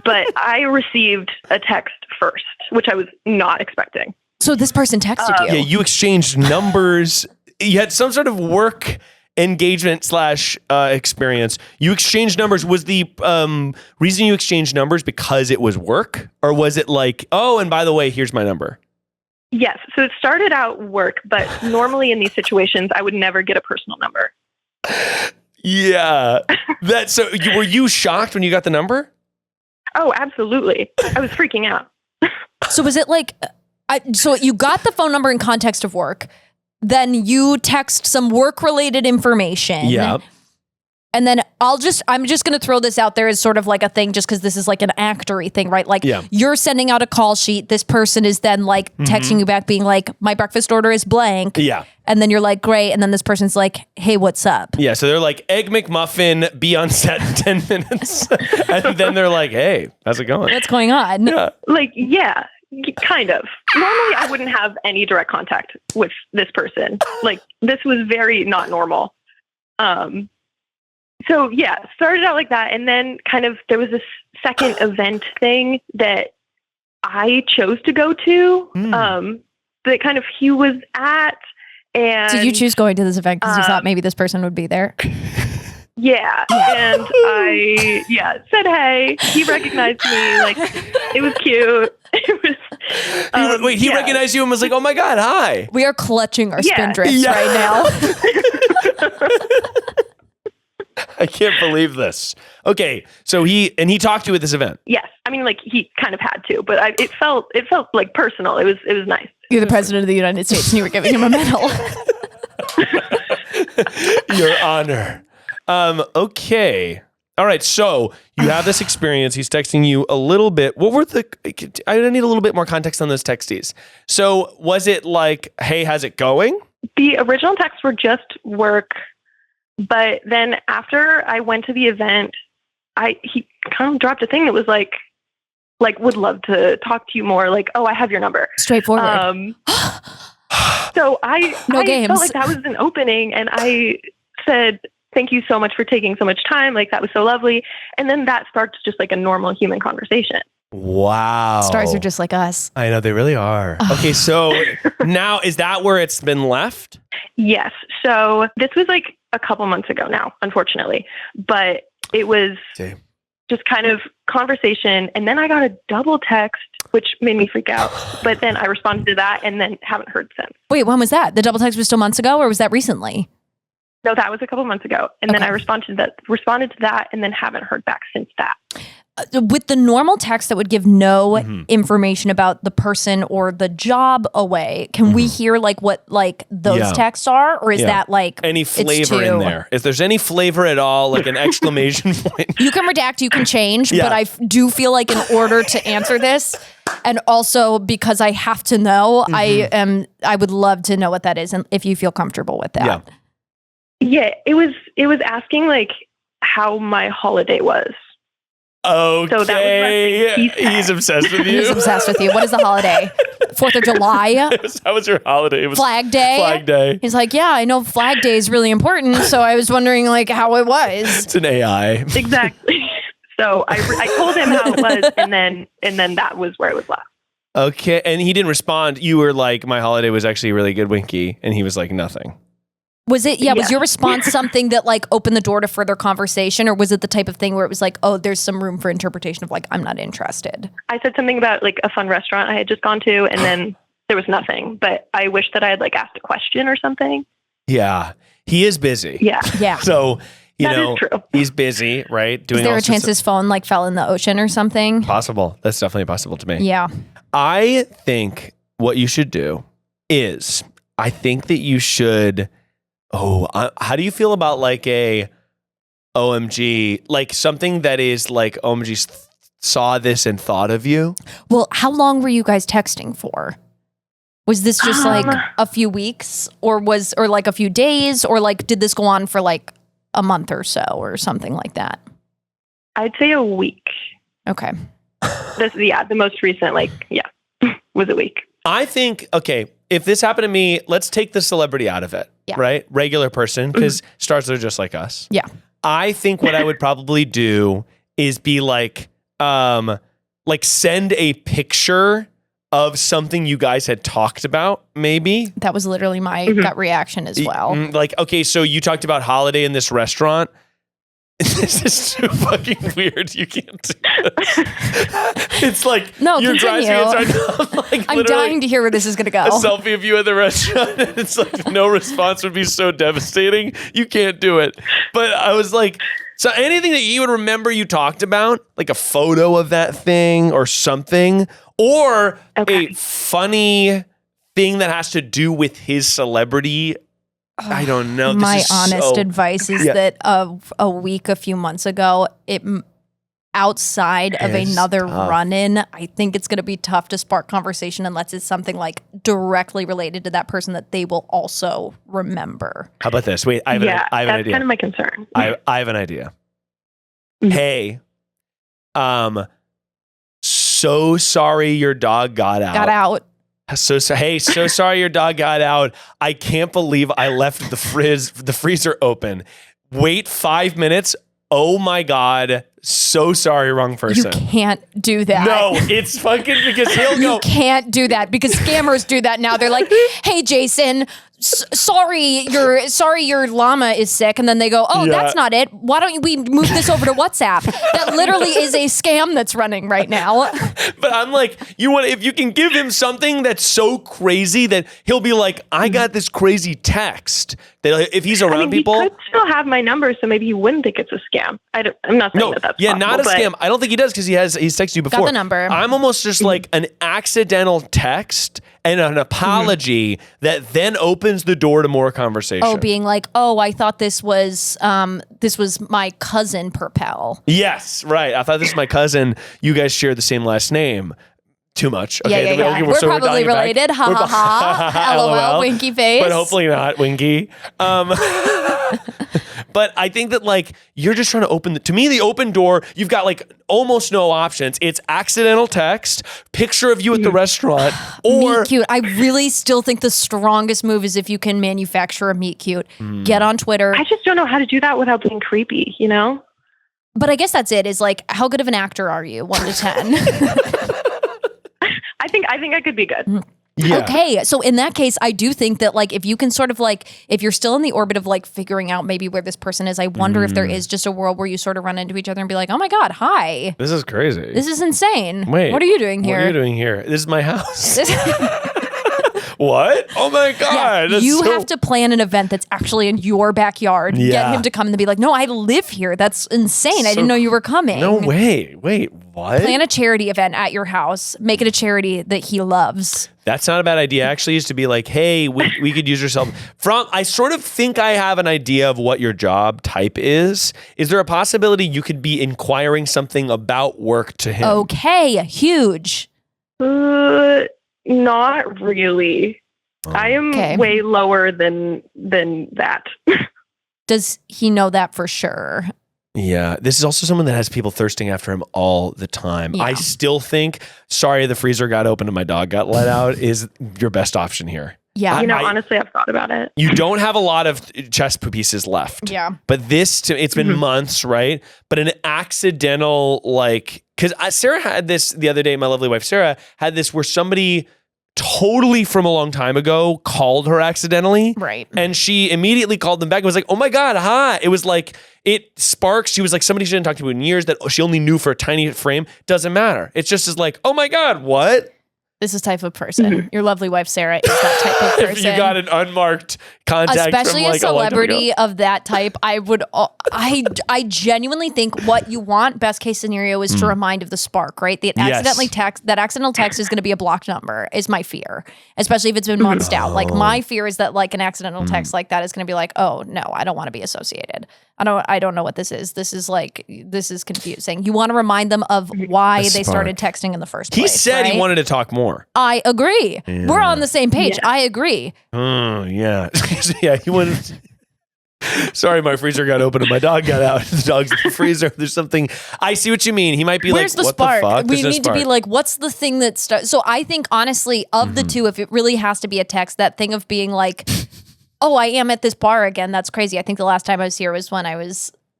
but I received a text first, which I was not expecting. So this person texted you. Yeah, you exchanged numbers. You had some sort of work engagement / experience. You exchanged numbers. Was the reason you exchanged numbers because it was work, or was it like, oh, and by the way, here's my number? Yes. So it started out work, but normally in these situations, I would never get a personal number. Yeah. Were you shocked when you got the number? Oh, absolutely. I was freaking out. So was it like So you got the phone number in context of work. Then you text some work-related information. Yeah. And then I'm just going to throw this out there as sort of like a thing just because this is like an actory thing, right? Like you're sending out a call sheet. This person is then like texting you back being like, my breakfast order is blank. Yeah. And then you're like, great. And then this person's like, hey, what's up? Yeah. So they're like, Egg McMuffin, be on set in 10 minutes. And then they're like, hey, how's it going? What's going on? Yeah. Like, yeah, kind of. Normally, I wouldn't have any direct contact with this person. Like, this was very not normal. So yeah, started out like that. And then kind of there was this second event thing that I chose to go to, that kind of he was at. And did you choose going to this event because you thought maybe this person would be there? Yeah. And I, said, hey, he recognized me. Like, it was cute. It was, he recognized you and was like, oh my God, hi. We are clutching our spindrifts right now. I can't believe this. Okay, so he talked to you at this event. Yes, I mean, like he kind of had to, but it felt like personal. It was nice. You're the president of the United States, and you were giving him a medal. Your honor. Okay. All right. So you have this experience. He's texting you a little bit. What were I need a little bit more context on those texties. So was it like, hey, how's it going? The original texts were just work. But then after I went to the event, he kind of dropped a thing that was like would love to talk to you more. Like, oh, I have your number. Straightforward. So I games. felt like that was an opening, and I said, thank you so much for taking so much time. Like, that was so lovely. And then that sparked just like a normal human conversation. Wow. Stars are just like us. I know, they really are. Okay, so now is that where it's been left? Yes. So this was like a couple months ago now, unfortunately, but it was just kind of conversation. And then I got a double text, which made me freak out. But then I responded to that and then haven't heard since. Wait, when was that? The double text was still months ago, or was that recently? No, that was a couple months ago. And then I responded to that and then haven't heard back since that. With the normal text that would give no information about the person or the job away, can we hear like what like those texts are, or is that like any flavor in there? If there's any flavor at all, like an exclamation point. You can redact, you can change, but I do feel like in order to answer this, and also because I have to know, I would love to know what that is, and if you feel comfortable with that. Yeah, it was asking like how my holiday was. Okay, so that was he's obsessed with you. He's obsessed with you. What is the holiday? 4th of July? How was your holiday? It was Flag Day? Flag Day. He's like, yeah, I know Flag Day is really important, so I was wondering like how it was. It's an AI. Exactly. So I told him how it was, and then that was where it was left. Okay, and he didn't respond. You were like, my holiday was actually really good, Winky, and he was like, nothing. Was it, was your response something that like opened the door to further conversation, or was it the type of thing where it was like, oh, there's some room for interpretation of like, I'm not interested? I said something about like a fun restaurant I had just gone to, and then there was nothing, but I wish that I had like asked a question or something. Yeah, he is busy. Yeah. So, you know, is true. He's busy, right? Is there a chance his phone like fell in the ocean or something? Possible. That's definitely possible to me. Yeah. I think what you should do is, I think that you should... how do you feel about like a OMG, like something that is like OMG saw this and thought of you? Well, how long were you guys texting for? Was this just like a few weeks, or like a few days, or like did this go on for like a month or so or something like that? I'd say a week. Okay. The most recent was a week. I think, okay, if this happened to me, let's take the celebrity out of it, right? Regular person, because stars are just like us. Yeah. I think what I would probably do is be like send a picture of something you guys had talked about, maybe. That was literally my gut reaction as well. Like, okay, so you talked about holiday in this restaurant. This is so fucking weird. You can't do this. It's like you're driving. I'm dying to hear where this is going to go. A selfie of you at the restaurant. And it's like no response would be so devastating. You can't do it. But I was like, so anything that you would remember you talked about, like a photo of that thing or something, Or Okay. a funny thing that has to do with his celebrity. I don't know. This My is honest so- advice is Yeah. that a few months ago, outside of It's another tough. run-in, I think it's going to be tough to spark conversation unless it's something like directly related to that person that they will also remember. How about this? Wait, I have Yeah, an that's idea. kind of my concern. I have an idea. Mhm. Hey, so sorry your dog got out. Got out. So sorry your dog got out. I can't believe I left the freezer open. Wait 5 minutes. Oh my God. So sorry, wrong person. You can't do that. No, it's fucking because he'll You go. can't do that because scammers do that now. They're like, "Hey, Jason, sorry your llama is sick," and then they go, "Oh, Yeah. that's not it. Why don't we move this over to WhatsApp?" That literally is a scam that's running right now. But I'm like, if you can give him something that's so crazy that he'll be like, I got this crazy text. That if he's around I mean, people. he could still have my number, so maybe he wouldn't think it's a scam. I'm not saying that's yeah, possible, not a but- scam. I don't think he does because he's texted you before. the number. I'm almost just like an accidental text and an apology that then opens the door to more conversation. Oh, being like, "Oh, I thought this was my cousin Perpel." Yes, right. I thought this was my cousin. You guys share the same last name. Too much. Okay, Yeah. We're so probably dialing it back. related. Ha ha ha. LOL. Winky face. But hopefully not, Winky. But I think that like you're just trying to open to me the open door. You've got like almost no options. It's accidental text, picture of you at the restaurant, or meet cute. I really still think the strongest move is if you can manufacture a meet cute. Get on Twitter. I just don't know how to do that without being creepy, you know? But I guess that's it. Is like, how good of an actor are you? 1 to 10. I think I could be good. yeah. Okay, so in that case, I do think that like if you can sort of like if you're still in the orbit of like figuring out maybe where this person is, I wonder if there is just a world where you sort of run into each other and be like, "Oh my God, hi, This is crazy. this is insane. Wait, what are you doing here?" What are you doing here? This is my house. What? Oh my God. that's you so- have to plan an event that's actually in your backyard. Yeah. Get him to come and be like, "No, I live here. That's insane. I So didn't know you were coming." No way. Wait, what? Plan a charity event at your house. Make it a charity that he loves. That's not a bad idea. Actually, is to be like, hey, we could use yourself from. I sort of think I have an idea of what your job type is. Is there a possibility you could be inquiring something about work to him? Okay, huge. Not really. I am Okay. way lower than that. Does he know that for sure? Yeah, this is also someone that has people thirsting after him all the time. Yeah. I still think, sorry, the freezer got open and my dog got let out is your best option here. Yeah. You know, honestly, I've thought about it. You don't have a lot of chess pieces left. Yeah. But it's been months, right? But an accidental, like, because Sarah had this the other day, my lovely wife, Sarah, had this where somebody totally from a long time ago called her accidentally. Right. And she immediately called them back and was like, oh my God, hi. It was like, it sparks. She was like, somebody she didn't talk to in years that she only knew for a tiny frame. Doesn't matter. It's just as like, oh my God, what? This is type of person. Your lovely wife, Sarah, is that type of If person. you got an unmarked contact Especially from a like a long time celebrity ago. of that type, I genuinely think what you want, best case scenario, is to remind of the spark, right? That accidental text is going to be a blocked number is my fear, especially if it's been months out. Like my fear is that like an accidental text like that is going to be like, oh no, I don't want to be associated. I don't know what this is. This is confusing. You want to remind them of why they started texting in the first place. He said he right? wanted to talk more. I agree. We're on the same page. I agree. Oh, yeah. Yeah, he wanted. Sorry, my freezer got open and my dog got out. The dog's in the freezer. There's something. I see what you mean. He might be Where's like, the what spark? the fuck? We There's no need to be spark. like, what's the thing that starts? So I think honestly, of the two, if it really has to be a text, that thing of being like, oh, I am at this bar again. That's crazy. I think the last time I was here was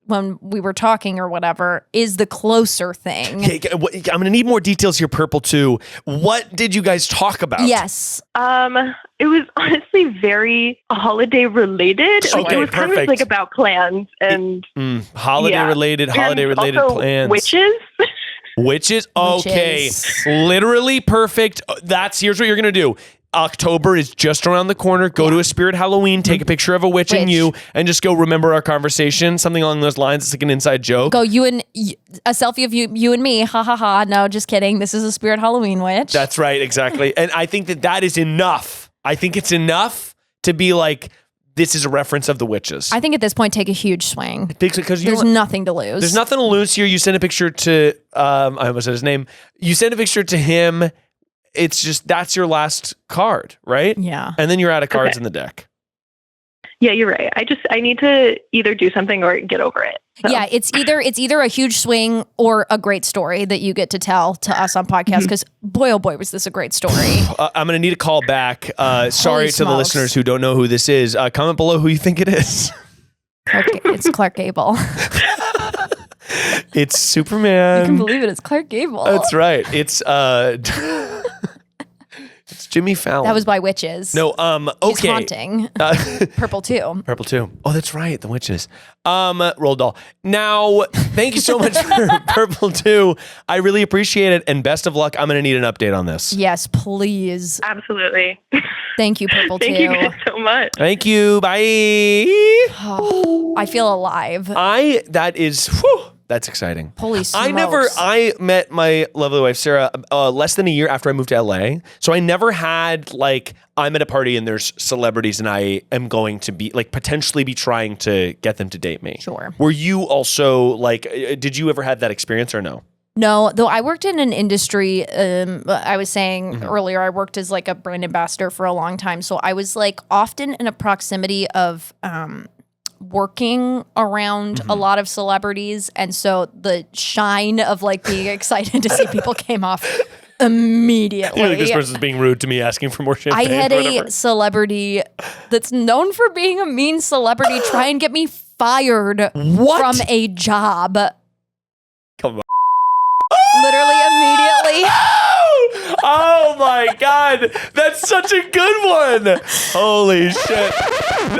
when we were talking or whatever, is the closer thing. Okay, I'm going to need more details here, Purple, too. What did you guys talk about? Yes. It was honestly very holiday related. Like, Okay, it was kind perfect. of like about plans and Holiday related and also plans. Witches. Witches? Okay. Witches. Literally perfect. Here's what you're going to do. October is just around the corner. Go to a Spirit Halloween, take a picture of a witch and you, and just go remember our conversation. Something along those lines. It's like an inside joke. Go a selfie of you and me. Ha ha ha. No, just kidding. This is a Spirit Halloween witch. That's right. Exactly. And I think that is enough. I think it's enough to be like, this is a reference of the witches. I think at this point, take a huge swing. Because there's nothing to lose. There's nothing to lose here. You send a picture to, I almost said his name. You send a picture to him. It's just, that's your last card, right? Yeah. And then you're out of cards in the deck. Yeah, you're right. I need to either do something or get over it. So. Yeah, it's either a huge swing or a great story that you get to tell to us on podcast. Because boy, oh boy, was this a great story. I'm going to need a call back. Sorry to the smokes. listeners who don't know who this is. Comment below who you think it is. It's Clark Gable. It's Superman. I can believe it. It's Clark Gable. That's right. It's it's Jimmy Fallon. That was by witches. No, okay. He's haunting. Purple 2. Purple 2. Oh, that's right. The witches. Roll doll. Now, thank you so much for Purple 2. I really appreciate it. And best of luck. I'm going to need an update on this. Yes, please. Absolutely. Thank you, Purple 2. Thank you guys so much. Thank you. Bye. Oh, I feel alive. That's exciting. Holy smokes. I met my lovely wife, Sarah, less than a year after I moved to LA. So I never had like, I'm at a party and there's celebrities and I am going to be like potentially be trying to get them to date me. Sure. Were you also like, did you ever have that experience or no? No, though I worked in an industry, I was saying earlier, I worked as like a brand ambassador for a long time. So I was like often in a proximity of working around a lot of celebrities. And so the shine of like being excited to see people came off immediately. You're like, this person's being rude to me asking for more champagne. I had a celebrity that's known for being a mean celebrity try and get me fired from a job. Come on. Literally immediately. Oh my God. That's such a good one. Holy shit.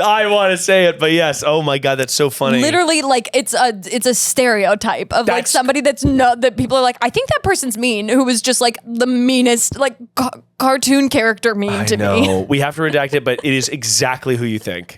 I want to say it, but yes. Oh my God. That's so funny. Literally, like it's a stereotype of like somebody that people are like, I think that person's mean, who was just like the meanest, like cartoon character mean to me. We have to redact it, but it is exactly who you think.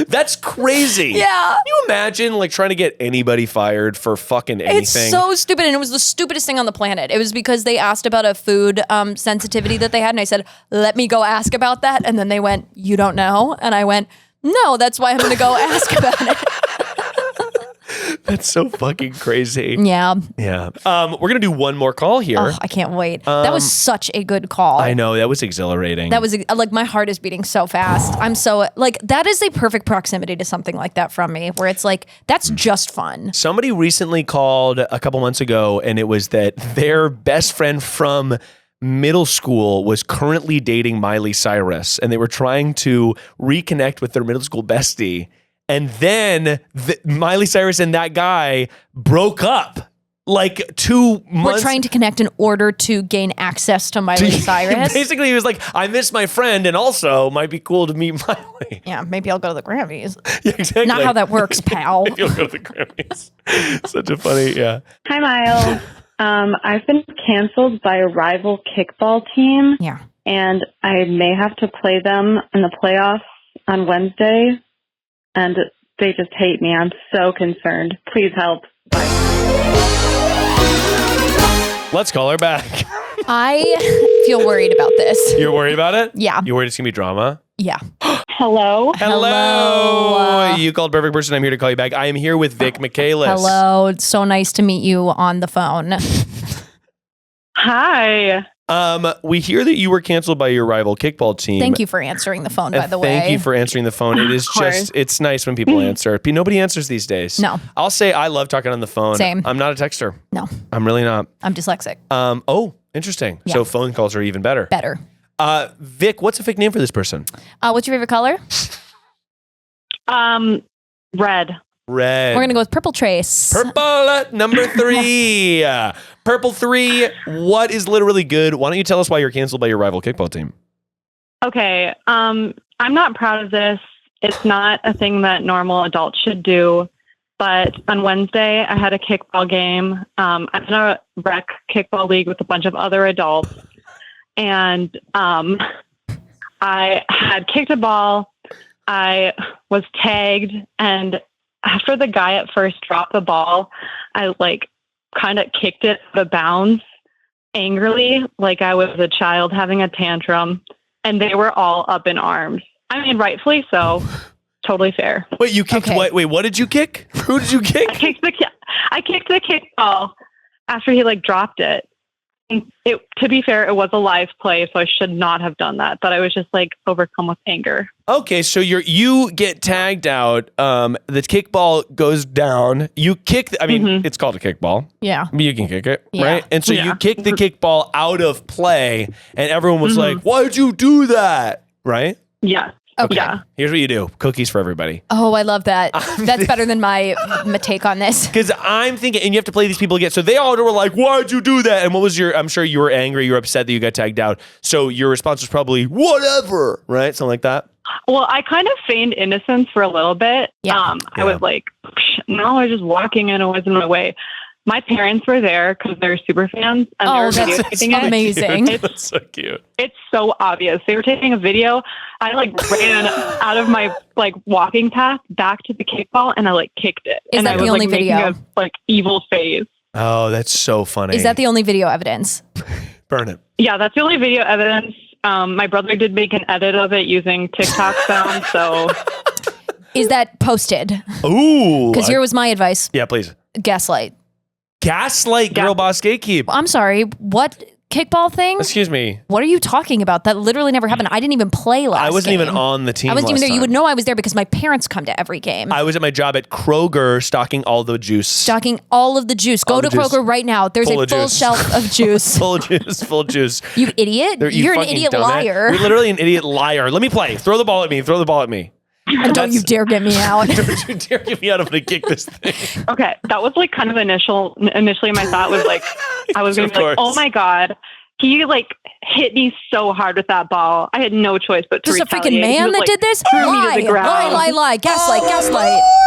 That's crazy. Yeah. Can you imagine like trying to get anybody fired for fucking anything? It's so stupid. And it was the stupidest thing on the planet. It was because they asked about a food sensitivity that they had. And I said, let me go ask about that. And then they went, you don't know? And I went, no, that's why I'm going to go ask about it. That's so fucking crazy. Yeah. Yeah. We're going to do one more call here. Oh, I can't wait. That was such a good call. I know. That was exhilarating. That was like, my heart is beating so fast. I'm so like, that is a perfect proximity to something like that from me, where it's like, that's just fun. Somebody recently called a couple months ago and it was that their best friend from middle school was currently dating Miley Cyrus and they were trying to reconnect with their middle school bestie. And then Miley Cyrus and that guy broke up like 2 months. We're trying to connect in order to gain access to Miley Cyrus. Basically, he was like, I miss my friend and also might be cool to meet Miley. Yeah, maybe I'll go to the Grammys. Yeah, exactly. Not how that works, pal. Maybe I'll go to the Grammys. Such a funny, yeah. Hi, Miles. I've been canceled by a rival kickball team. Yeah. And I may have to play them in the playoffs on Wednesday. And they just hate me. I'm so concerned. Please help. Bye. Let's call her back. I feel worried about this. You're worried about it? Yeah. You're worried it's going to be drama? Yeah. Hello? Hello. You called perfect person. I'm here to call you back. I am here with Vic Michaelis. Hello. It's so nice to meet you on the phone. Hi. We hear that you were canceled by your rival kickball team. Thank you for answering the phone, by the way. Thank you for answering the phone. It is just, it's nice when people answer. Nobody answers these days. No. I'll say I love talking on the phone. Same. I'm not a texter. No. I'm really not. I'm dyslexic. Oh, interesting. Yeah. So phone calls are even better. Better. Vic, what's a fake name for this person? What's your favorite color? Red. Red. We're going to go with purple trace. Purple number 3. Purple 3. What is literally good? Why don't you tell us why you're canceled by your rival kickball team? Okay. I'm not proud of this. It's not a thing that normal adults should do. But on Wednesday, I had a kickball game. I'm in a rec kickball league with a bunch of other adults. and I had kicked a ball. I was tagged, and after the guy at first dropped the ball, I like kind of kicked it out of bounds angrily, like I was a child having a tantrum, and they were all up in arms. I mean, rightfully so. Totally fair. Wait, you kicked what? Wait, what did you kick? Who did you kick? I kicked the kickball after he like dropped it. To be fair, it was a live play, so I should not have done that. But I was just like overcome with anger. Okay, so you get tagged out. The kickball goes down. You kick. It's called a kickball. Yeah, you can kick it, Yeah. right? And so you kick the kickball out of play, and everyone was like, "Why'd you do that?" Right? Yeah. Okay. Yeah. Here's what you do: cookies for everybody. Oh, I love that. That's better than my take on this. Because I'm thinking, and you have to play these people again. So they all were like, "Why'd you do that?" And what was I'm sure you were angry, you were upset that you got tagged out. So your response was probably, "Whatever," right? Something like that. Well, I kind of feigned innocence for a little bit. Yeah. I was like, no, I was just walking and it was in my way. My parents were there because they're super fans, and they were videotaping it. Amazing. That's so cute. It's so obvious. They were taking a video. I like ran out of my like walking path back to the kickball, and I like kicked it. Is and that I the was, only like, video? making a, like evil face. Oh, that's so funny. Is that the only video evidence? Burn it? Yeah, that's the only video evidence. My brother did make an edit of it using TikTok sound. So Is that posted? Ooh. Because here was my advice. Yeah, please. Gaslight. Gaslight girl boss gatekeep. I'm sorry. What kickball thing? Excuse me. What are you talking about? That literally never happened. I didn't even play last I wasn't game. even on the team. I wasn't even last there. You time. would know I was there because my parents come to every game. I was at my job at Kroger stocking all the juice. Stocking all of the juice. Go to Kroger right now. There's a full shelf of juice. Full juice. Full juice. You idiot. You're an idiot liar. You're literally an idiot liar. Let me play. Throw the ball at me. Throw the ball at me. And don't you dare get me out. Don't you dare get me out. I'm going to kick this thing. Okay, that was like kind of initially my thought was like, I was going to be like, oh my God, he like hit me so hard with that ball. I had no choice but to This is a freaking retaliate. man He was, that like, did this? threw me to the ground. Lie. Gaslight.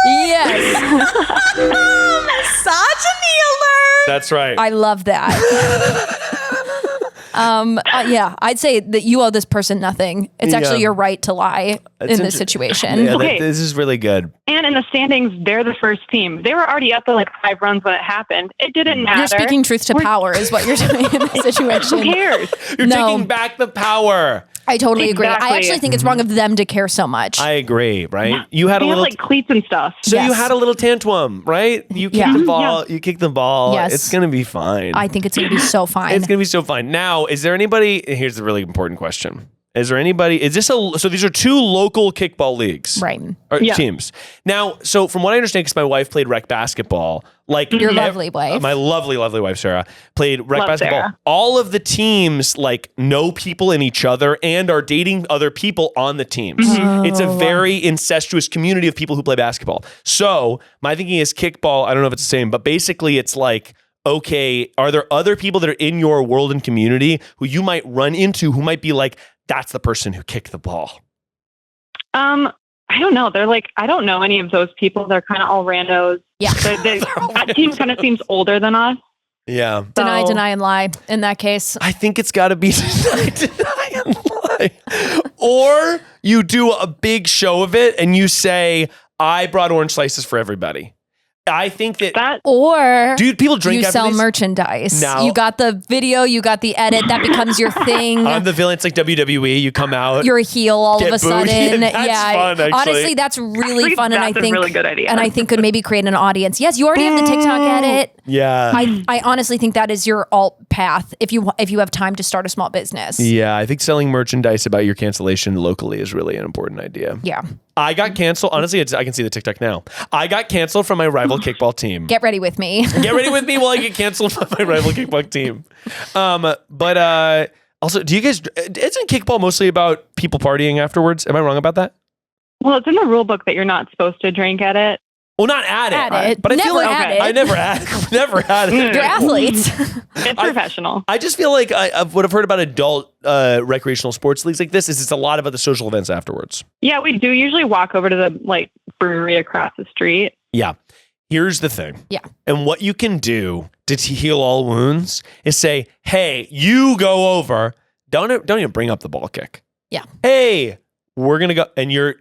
Yes. Misogyny alert. That's right. I love that. Yeah, I'd say that you owe this person nothing. It's actually your right to lie in this situation. Yeah, Okay. this is really good. And in the standings, they're the first team. They were already up to like 5 runs when it happened. It didn't matter. You're speaking truth to power is what you're doing in this situation. Who cares? You're No. taking back the power. I totally agree. I Exactly. actually think it's wrong of them to care so much. I agree, right? You had They a have little like cleats and stuff. So you Yes. had a little tantrum, right? You kicked Yeah. the ball. You kicked the ball. Yes. It's going to be fine. I think it's going to be so fine. It's going to be so fine. Now, is there anybody? Here's the really important question. Is there anybody? Is this so these are 2 local kickball leagues. Right. Or Yeah. teams. Now, so from what I understand, because my wife played rec basketball, like Your lovely wife. my lovely wife Sarah played rec Love basketball. Sarah. All of the teams like know people in each other and are dating other people on the teams. It's a very incestuous community of people who play basketball. So my thinking is kickball. I don't know if it's the same, but basically it's like, okay, are there other people that are in your world and community who you might run into who might be like, that's the person who kicked the ball? I don't know. They're like, I don't know any of those people. They're kind of all randos. Yeah. That team kind of seems older than us. Yeah. Deny, So- and lie in that case. I think it's got to be deny and lie. Or you do a big show of it and you say, I brought orange slices for everybody. I think that Or do people drink you after sell these? merchandise. No. You got the video, you got the edit, that becomes your thing. I'm the villain. It's like WWE. You come out. You're a heel all Get of a booed. sudden. That's fun, actually. Honestly, that's really fun, and I That's a think really good idea. And I think could maybe create an audience. Yes, you already have the TikTok edit. Yeah. I honestly think that is your alt path if you have time to start a small business. Yeah. I think selling merchandise about your cancellation locally is really an important idea. Yeah. I got canceled. Honestly, I can see the TikTok now. I got canceled from my rival kickball team. Get ready with me. Get ready with me while I get canceled from my rival kickball team. But also, do you guys? Isn't kickball mostly about people partying afterwards? Am I wrong about that? Well, it's in the rule book that you're not supposed to drink at it. Well, not at it. At it. But I feel Never like at it. I never had it. You're athletes. It's professional. I just feel like what I've heard about adult recreational sports leagues like this is it's a lot about the social events afterwards. Yeah, we do usually walk over to the like brewery across the street. Yeah. Here's the thing. Yeah. And what you can do to heal all wounds is say, hey, you go over don't even bring up the ball kick. Yeah. Hey, we're gonna go, and you're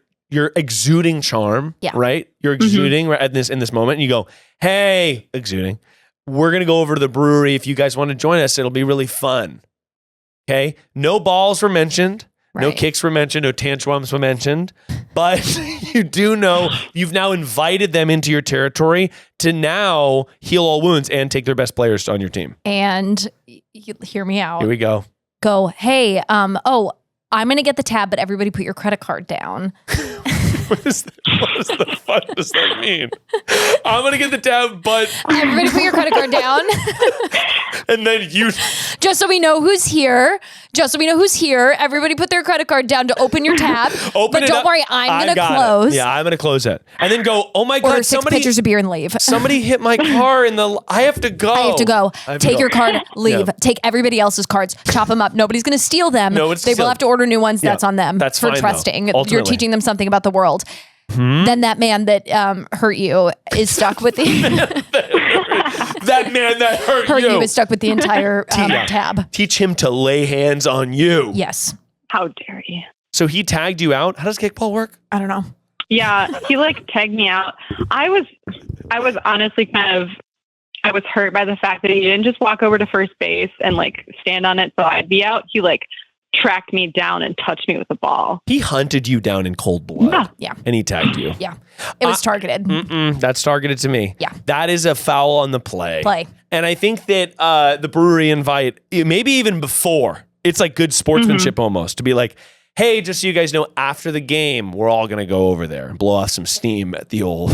exuding charm. Yeah. Right. You're exuding right in this moment, and you go, hey, exuding. We're gonna go over to the brewery. If you guys want to join us, it'll be really fun. Okay. No balls were mentioned. No Right. kicks were mentioned. No tantrums were mentioned. But you do know you've now invited them into your territory to now heal all wounds and take their best players on your team. And hear me out. Here we go. Go, hey, I'm going to get the tab, but everybody put your credit card down. What the fuck does that mean? I'm going to get the tab, but... Everybody put your credit card down. And then you... Just so we know who's here. Everybody put their credit card down to open your tab. Open but it don't up. worry, I'm going to got close. it. Yeah, I'm going to close it. And then go, oh my God, Order 6 pitchers of beer and leave. somebody hit my car in the... I have to go. I have to go. Take your card, leave. Yeah. Take everybody else's cards, chop them up. Nobody's going to steal them. No, it's they will steal. have to order new ones. That's on them. That's for fine, though. trusting. You're Ultimately. teaching them something about the world. Then that man that hurt you is stuck with the That man that hurt you. is stuck with the entire tab. Teach him to lay hands on you. Yes. How dare you? So he tagged you out. How does kickball work? I don't know. Yeah, he like tagged me out. I was honestly I was hurt by the fact that he didn't just walk over to first base and like stand on it so I'd be out. He like tracked me down and touched me with a ball. He hunted you down in cold blood. Yeah. And he tagged you. Yeah. It was targeted. That's targeted to me. Yeah. That is a foul on the play. Play. And I think that the brewery invite, maybe even before, it's like good sportsmanship almost to be like, hey, just so you guys know, after the game, we're all going to go over there and blow off some steam at the old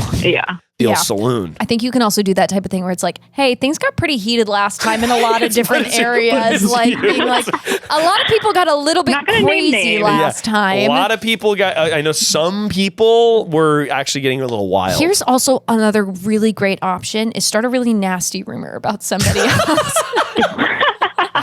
saloon. I think you can also do that type of thing where it's like, hey, things got pretty heated last time in a lot of different areas. Like being like, a lot of people got a little bit crazy last time. A lot of people got, I know some people were actually getting a little wild. Here's also another really great option is start a really nasty rumor about somebody else.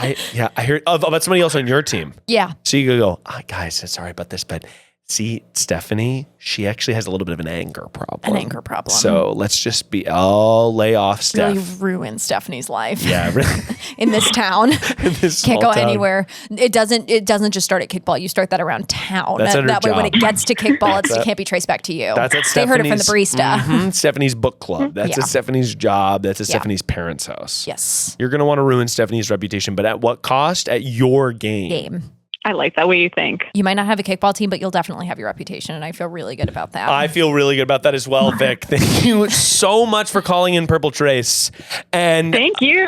I heard about somebody else on your team. Yeah. So you go, guys, sorry about this, but see, Stephanie, she actually has a little bit of an anger problem. So let's just lay off Steph. Really ruin Stephanie's life. Yeah, really. In this town. Can't go town. anywhere. It doesn't just start at kickball. You start that around town. That's that way when it job. gets to kickball, it can't be traced back to you. That's at they heard it from the Stephanie's- barista. Stephanie's book club. That's Yeah. at Stephanie's job. That's at Stephanie's parents' house. Yes. You're going to want to ruin Stephanie's reputation, but at what cost? At your game. I like that way you think. You might not have a kickball team, but you'll definitely have your reputation, and I feel really good about that. I feel really good about that as well, Vic. Thank you so much for calling in Purple Trace. And thank you.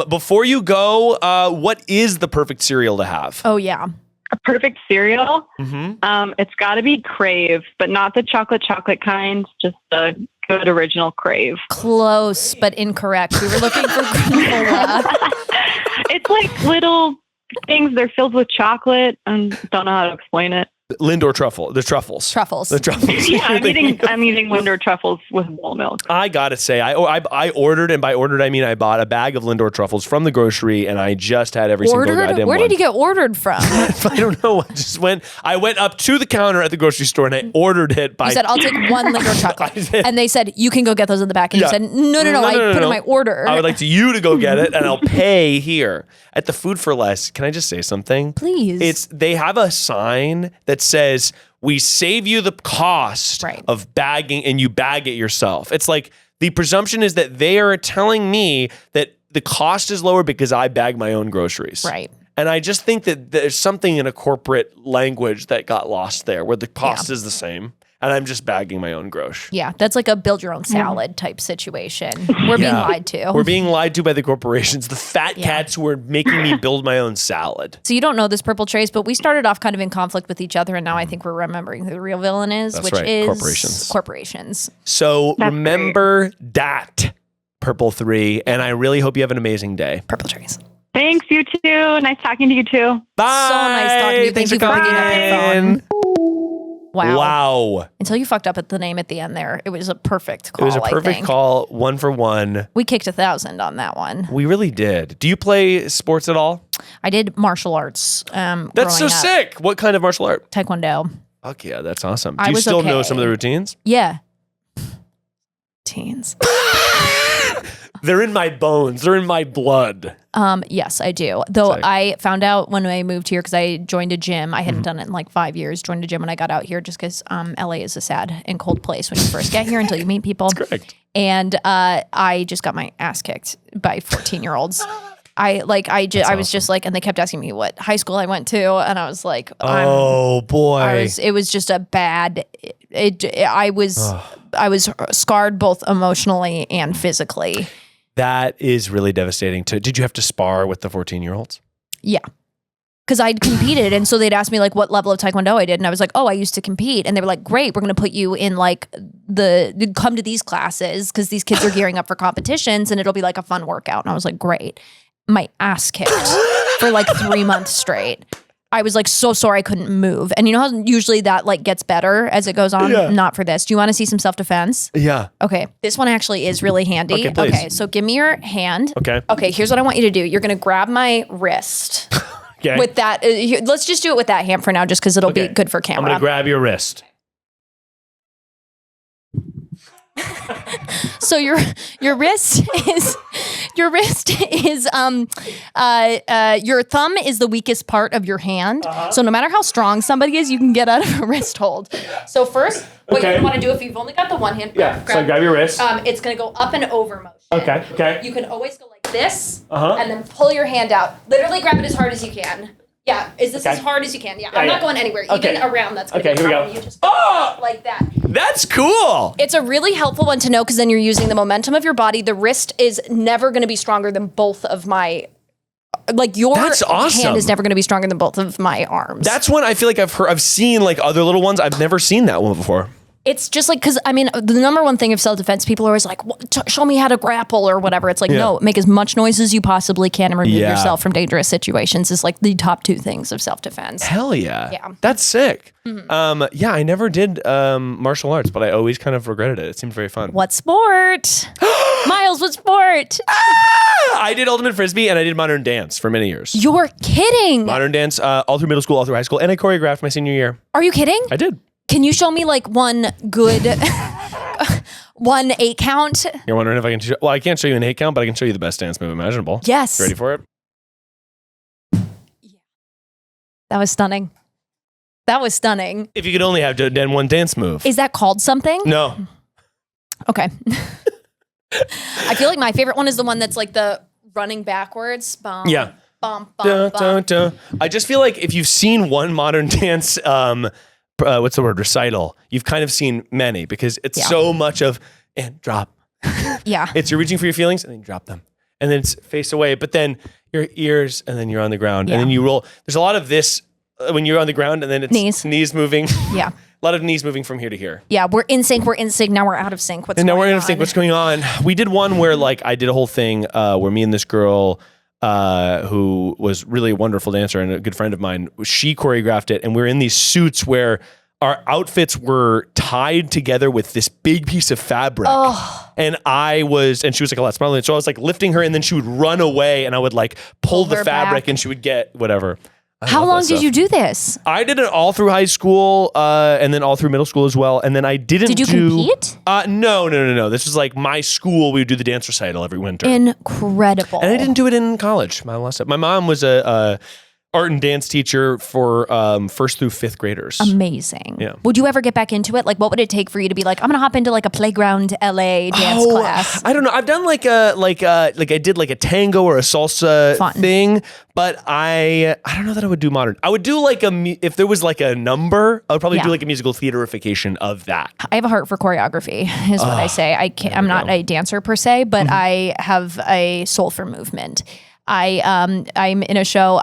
Before you go, what is the perfect cereal to have? Oh, yeah. A perfect cereal? It's got to be Crave, but not the chocolate kind, just the good original Crave. Close, but incorrect. We were looking for granola. It's like little things. They're filled with chocolate and don't know how to explain it. Lindor truffle. The truffles. The truffles. Yeah, I'm eating Lindor truffles with whole milk. I gotta say, I ordered, and by ordered I mean I bought a bag of Lindor truffles from the grocery, and I just had every single goddamn Where one. did you get ordered from? I don't know. I went up to the counter at the grocery store and I ordered it by. You said, I'll take one Lindor chocolate. And they said, you can go get those in the back. And you said, no, I put in my order. I would like you to go get it, and I'll pay here at the Food for Less. Can I just say something? Please. They have a sign that says, we save you the cost of bagging, and you bag it yourself. It's like the presumption is that they are telling me that the cost is lower because I bag my own groceries. Right. And I just think that there's something in a corporate language that got lost there where the cost is the same. And I'm just bagging my own grosh. Yeah, that's like a build your own salad type situation. We're being lied to. We're being lied to by the corporations. The fat cats who are making me build my own salad. So you don't know this, Purple Trace, but we started off kind of in conflict with each other, and now I think we're remembering who the real villain is, That's which right, is corporations. So remember that, Purple 3, and I really hope you have an amazing day. Purple Trace. Thanks, you too. Nice talking to you too. Bye. So nice talking to you. Thank you for picking up your phone. Wow. Until you fucked up at the name at the end there. It was a perfect call. It was a perfect call, 1 for 1. We kicked 1,000 on that one. We really did. Do you play sports at all? I did martial arts. That's so sick. What kind of martial art? Taekwondo. Fuck yeah, that's awesome. Do you still know some of the routines? Yeah. Teens. They're in my bones. They're in my blood. Yes, I do. Though Sick. I found out when I moved here because I joined a gym. I hadn't done it in like 5 years. Joined a gym when I got out here just because LA is a sad and cold place when you first get here until you meet people. That's correct. And I just got my ass kicked by 14-year-olds. I was just like, and they kept asking me what high school I went to, and I was like, Oh boy. it was just a bad. I was scarred both emotionally and physically. That is really devastating. Did you have to spar with the 14-year-olds? Yeah. Because I'd competed, and so they'd ask me like what level of Taekwondo I did, and I was like, oh, I used to compete, and they were like, great, we're going to put you in like come to these classes because these kids are gearing up for competitions, and it'll be like a fun workout. And I was like, great. My ass kicked for like 3 months straight. I was like so sore I couldn't move, and you know how usually that like gets better as it goes on. Yeah. Not for this. Do you want to see some self-defense? Yeah. Okay, this one actually is really handy. Okay, please. Okay, so give me your hand. Okay. Okay, here's what I want you to do. You're going to grab my wrist. Okay. With that, let's just do it with that hand for now, just because it'll be good for camera. I'm gonna grab your wrist. So your wrist is your thumb is the weakest part of your hand. So no matter how strong somebody is, you can get out of a wrist hold. So first, what Okay. you want to do if you've only got the one hand, So grab your wrist. it's gonna go up and over motion. Okay. Okay. You can always go like this, Uh-huh. and then pull your hand out. Literally grab it as hard as you can. Yeah, is this Okay. as hard as you can? Yeah, I'm yeah. not going anywhere. Okay. Even around, that's good. Okay, here we go. You just go like that. That's cool. It's a really helpful one to know because then you're using the momentum of your body. The wrist is never going to be stronger than both of my, like your That's awesome. hand is never going to be stronger than both of my arms. That's one I feel like I've seen like other little ones. I've never seen that one before. It's just like, because I mean, the number one thing of self-defense, people are always like, show me how to grapple or whatever. It's like, no, make as much noise as you possibly can and remove yourself from dangerous situations is like the top two things of self-defense. Hell yeah. Yeah. That's sick. Yeah, I never did martial arts, but I always kind of regretted it. It seemed very fun. What sport? Miles, what sport? I did ultimate frisbee and I did modern dance for many years. You're kidding. Modern dance all through middle school, all through high school, and I choreographed my senior year. Are you kidding? I did. Can you show me like one good 1 8 count? You're wondering if I can well, I can't show you an 8 count, but I can show you the best dance move imaginable. Yes. You ready for it? That was stunning. That was stunning. If you could only have done one dance move. Is that called something? No. Okay. I feel like my favorite one is the one that's like the running backwards. Bum, Yeah. Bum, Dun, bum, dun, bum. dun. I just feel like if you've seen one modern dance, what's the word, recital, you've kind of seen many because it's so much of, and drop. Yeah. It's you're reaching for your feelings and then you drop them. And then it's face away, but then your ears and then you're on the ground and then you roll. There's a lot of this when you're on the ground and then it's knees moving. Yeah. A lot of knees moving from here to here. Yeah, we're in sync. We're in sync. Now we're out of sync. What's And now going we're on? in sync. What's going on? We did one where like I did a whole thing where me and this girl who was really a wonderful dancer and a good friend of mine, she choreographed it and we were in these suits where our outfits were tied together with this big piece of fabric. Oh. And she was like a lot smaller. So I was like lifting her and then she would run away and I would like pull the her fabric back. and she would get whatever. How long did you do this? I did it all through high school and then all through middle school as well. And then I didn't Did you compete? No. This was like my school. We would do the dance recital every winter. Incredible. And I didn't do it in college. My mom was a art and dance teacher for first through fifth graders. Amazing. Yeah. Would you ever get back into it? Like, what would it take for you to be like, I'm gonna hop into like a playground LA dance class? I don't know. I've done like I did like a tango or a salsa thing, but I don't know that I would do modern. I would do like if there was like a number, I would probably do like a musical theaterification of that. I have a heart for choreography, is what I say. I'm not a dancer per se, but I have a soul for movement. I'm in a show.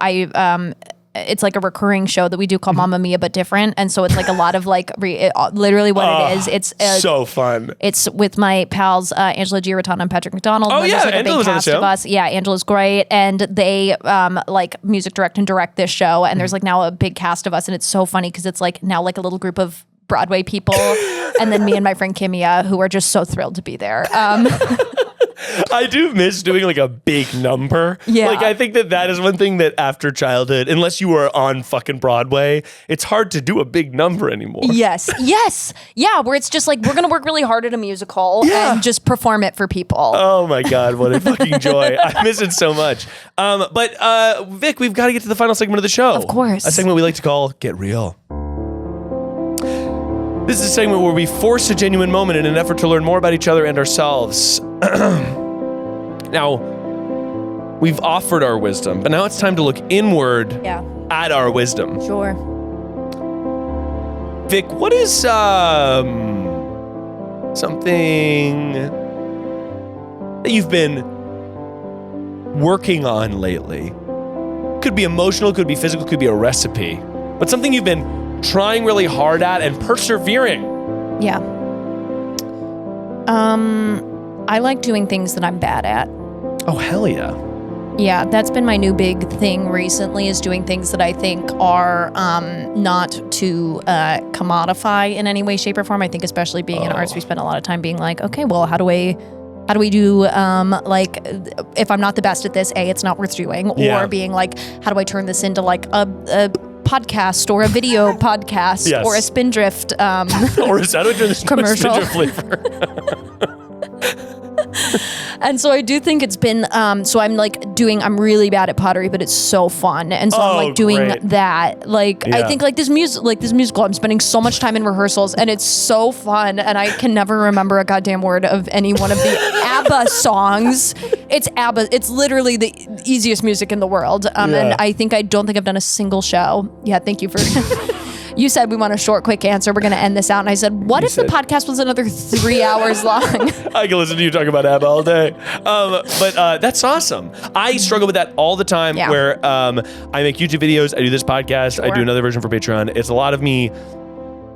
It's like a recurring show that we do called Mamma Mia, but different. And so it's like a lot of like literally what it is. It's so fun. It's with my pals Angela Giarratano and Patrick McDonald. Oh and yeah, there's like a Angela was big on the cast show. of us. Yeah, Angela's great, and they like music direct and direct this show. And there's like now a big cast of us, and it's so funny because it's like now like a little group of Broadway people, and then me and my friend Kimia, who are just so thrilled to be there. I do miss doing like a big number. Yeah. Like I think that is one thing that after childhood, unless you were on fucking Broadway, it's hard to do a big number anymore. Yes. Yeah, where it's just like, we're going to work really hard at a musical and just perform it for people. Oh my God, what a fucking joy. I miss it so much. But Vic, we've got to get to the final segment of the show. Of course. A segment we like to call Get Real. This is a segment where we force a genuine moment in an effort to learn more about each other and ourselves. Now, we've offered our wisdom, but now it's time to look inward at our wisdom. Sure. Vic, what is something that you've been working on lately? Could be emotional, could be physical, could be a recipe, but something you've been trying really hard at and persevering. Yeah. I like doing things that I'm bad at. Oh, hell yeah. Yeah, that's been my new big thing recently, is doing things that I think are not to commodify in any way, shape, or form. I think especially being in arts, we spend a lot of time being like, okay, well, how do we do, like, if I'm not the best at this, A, it's not worth doing, or being like, how do I turn this into like a podcast or a video podcast or a Spindrift or how do I turn this commercial into a flavor? And so I do think it's been, so I'm really bad at pottery, but it's so fun. And so I'm like doing that. Like, I think like this musical, I'm spending so much time in rehearsals and it's so fun. And I can never remember a goddamn word of any one of the ABBA songs. It's ABBA. It's literally the easiest music in the world. And I don't think I've done a single show. Yeah. Thank you for... You said we want a short, quick answer. We're going to end this out. And I said, what if the podcast was another 3 hours long? I can listen to you talk about ABBA all day. But that's awesome. I struggle with that all the time where I make YouTube videos. I do this podcast. I do another version for Patreon. It's a lot of me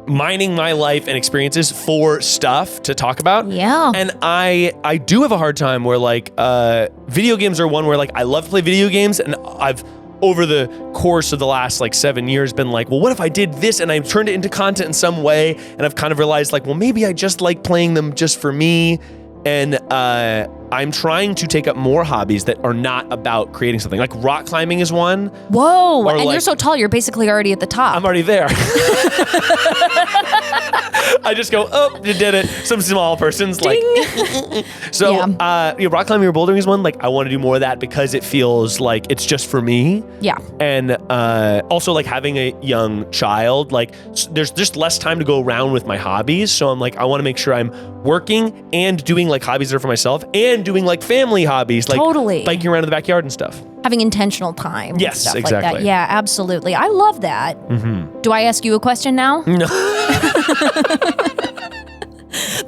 mining my life and experiences for stuff to talk about. Yeah. And I do have a hard time where like video games are one where like I love to play video games, and I've over the course of the last like 7 years been like, well, what if I did this and I turned it into content in some way? And I've kind of realized like, well, maybe I just like playing them just for me. And I'm trying to take up more hobbies that are not about creating something. Like rock climbing is one. Whoa, and like, you're so tall, you're basically already at the top. I'm already there. I just go, oh, you did it. Some small person's Ding. like, so rock climbing or bouldering is one. Like I want to do more of that because it feels like it's just for me. Yeah. And also like having a young child, like there's just less time to go around with my hobbies. So I'm like, I want to make sure I'm working and doing like hobbies that are for myself and doing like family hobbies, like biking around in the backyard and stuff. Having intentional time. Yes, and stuff exactly. Like that. Yeah, absolutely. I love that. Mm-hmm. Do I ask you a question now? No.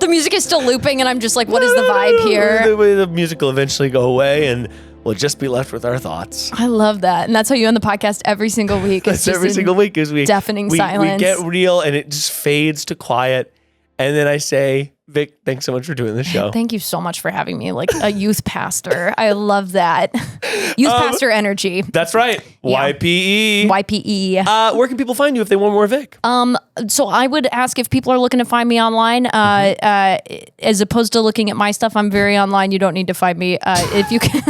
The music is still looping and I'm just like, what is the vibe here? The music will eventually go away and we'll just be left with our thoughts. I love that. And that's how you end the podcast every single week. That's every single week is we deafening silence. We get real and it just fades to quiet. And then I say, Vic, thanks so much for doing this show. Thank you so much for having me, like a youth pastor. I love that. Youth pastor energy. That's right. Yeah. YPE. YPE. Where can people find you if they want more Vic? So I would ask if people are looking to find me online, as opposed to looking at my stuff. I'm very online. You don't need to find me. If you can,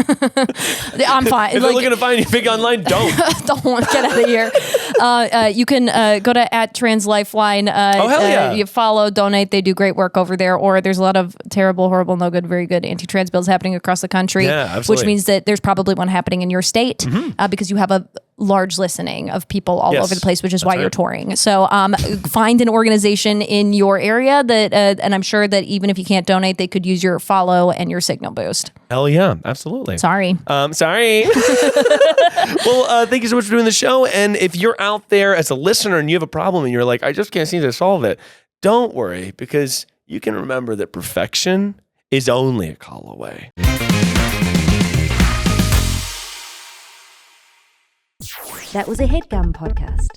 I'm fine. If they're looking to find you Vic online, don't. Don't get out of here. You can go to @translifeline. Oh, hell yeah. You follow, donate. They do great work over there. Or there's a lot of terrible, horrible, no good, very good anti-trans bills happening across the country. Yeah, absolutely. Which means that there's probably one happening in your state because you have a large listening of people all over the place, which is why you're touring. So find an organization in your area that, and I'm sure that even if you can't donate, they could use your follow and your signal boost. Hell yeah, absolutely. Sorry. Sorry. Well, thank you so much for doing the show. And if you're out there as a listener and you have a problem and you're like, I just can't seem to solve it, don't worry, because you can remember that perfection is only a call away. That was a Headgum podcast.